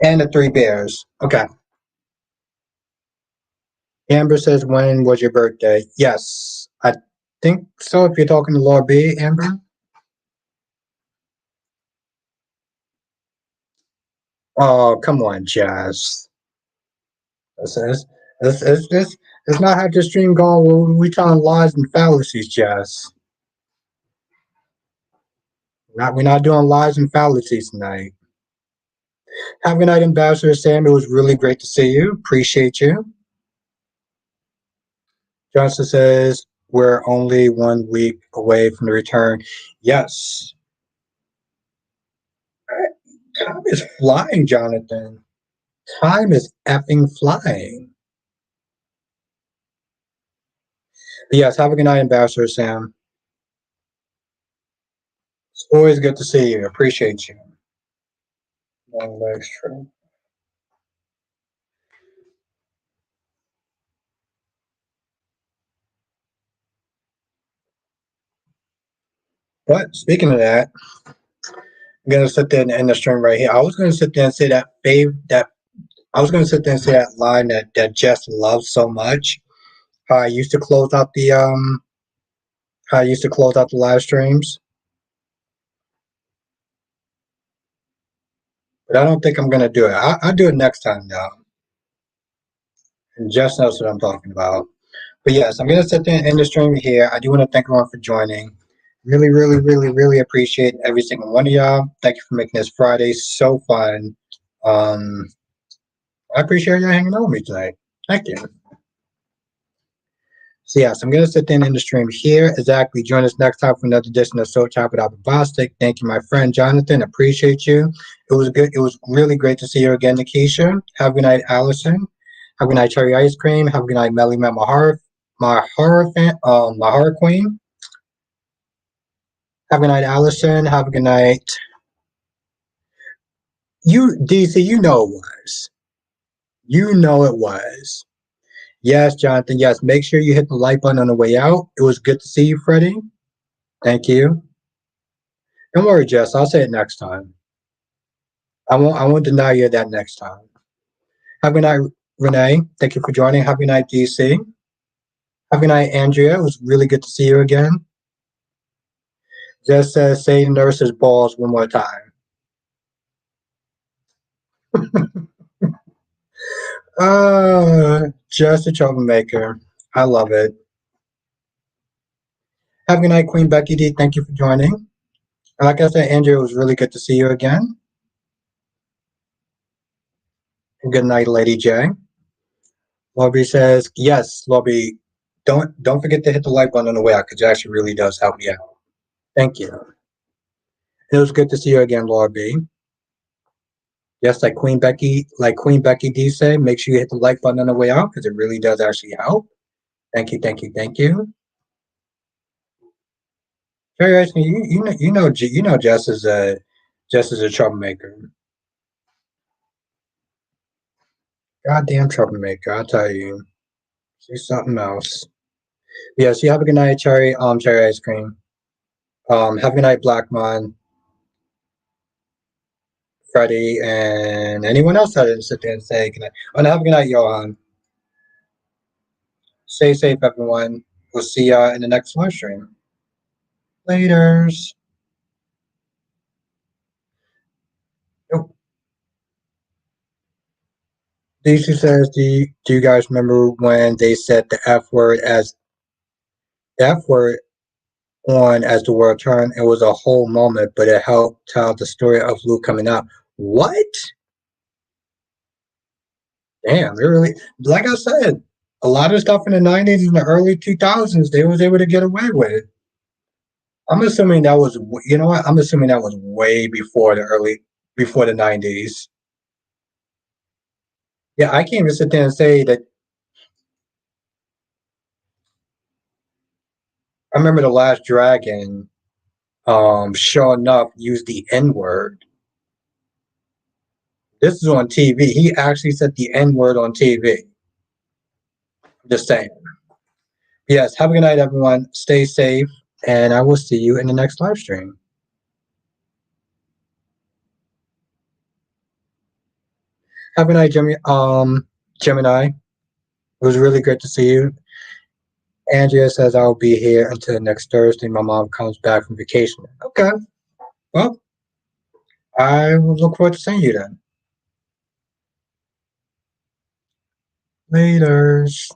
and the three bears. Okay. Amber says, when was your birthday? Yes, I think so. If you're talking to Laura B, Amber. Oh, come on, Jazz. This is this not how the stream going. We telling lies and fallacies, Jazz. We're not doing lies and fallacies tonight. Have a good night, Ambassador Sam. It was really great to see you. Appreciate you. Johnson says we're only 1 week away from the return. Yes. Time is flying, Jonathan. Time is effing flying. But yes, have a good night, Ambassador Sam. It's always good to see you. Appreciate you. Long legs true. But speaking of that, I'm gonna sit there and end the stream right here. I was gonna sit there and say that I was gonna sit there and say that line that Jess loves so much. How I used to close out the how I used to close out the live streams. But I don't think I'm gonna do it. I'll do it next time though. And Jess knows what I'm talking about. But yes, I'm gonna sit there and end the stream here. I do want to thank everyone for joining. Really, really, really, really appreciate every single one of y'all. Thank you for making this Friday so fun. Um, I appreciate y'all hanging out with me tonight. Thank you. So yes, I'm gonna sit there and end the stream here. Exactly. Join us next time for another edition of Soul Chop Without the Bostic. Thank you, my friend Jonathan. Appreciate you. It was good. It was really great to see you again, Nikisha. Have a good night, Allison. Have a good night, Cherry Ice Cream. Have a good night, Melly Met my horror queen. Have a good night, Allison. Have a good night. You, DC, you know it was. You know it was. Yes, Jonathan. Yes, make sure you hit the like button on the way out. It was good to see you, Freddie. Thank you. Don't worry, Jess. I'll say it next time. I won't deny you that next time. Have a good night, Renee, thank you for joining. Happy night, DC. Happy night, Andrea. It was really good to see you again. Just say nurse's balls one more time. Just a troublemaker. I love it. Happy night, Queen Becky D. Thank you for joining. And like I said, Andrea, it was really good to see you again. And good night, Lady J. Lobby says, yes, Lobby, don't forget to hit the like button on the way out because it actually really does help me out. Thank you. It was good to see you again, Lobby. Yes, like Queen Becky D said, make sure you hit the like button on the way out because it really does actually help. Thank you, thank you, thank you. Very nice. You know, Jess is a troublemaker. Goddamn troublemaker, I'll tell you. She's something else. Yes, you have a good night, cherry ice cream. Have a good night, Blackmon, Freddie, and anyone else that didn't sit there and say good night. Oh, and have a good night, Johan. Stay safe, everyone. We'll see ya in the next live stream. Laters. Nope. DC says, do you guys remember when they said the F word on as the world turned? It was a whole moment, but it helped tell the story of Luke coming out. What? Damn, they really, like I said, a lot of stuff in the 90s and the early 2000s, they was able to get away with. I'm assuming that was, you know what? I'm assuming that was way before the 90s. Yeah, I can't even sit there and say that. I remember the Last Dragon, sure enough, used the N word. This is on TV. He actually said the N word on TV. I'm just saying. Yes, have a good night, everyone. Stay safe, and I will see you in the next live stream. Have a good night, Gemini. It was really great to see you. Andrea says I'll be here until next Thursday. My mom comes back from vacation. Okay. Well, I will look forward to seeing you then. Laters.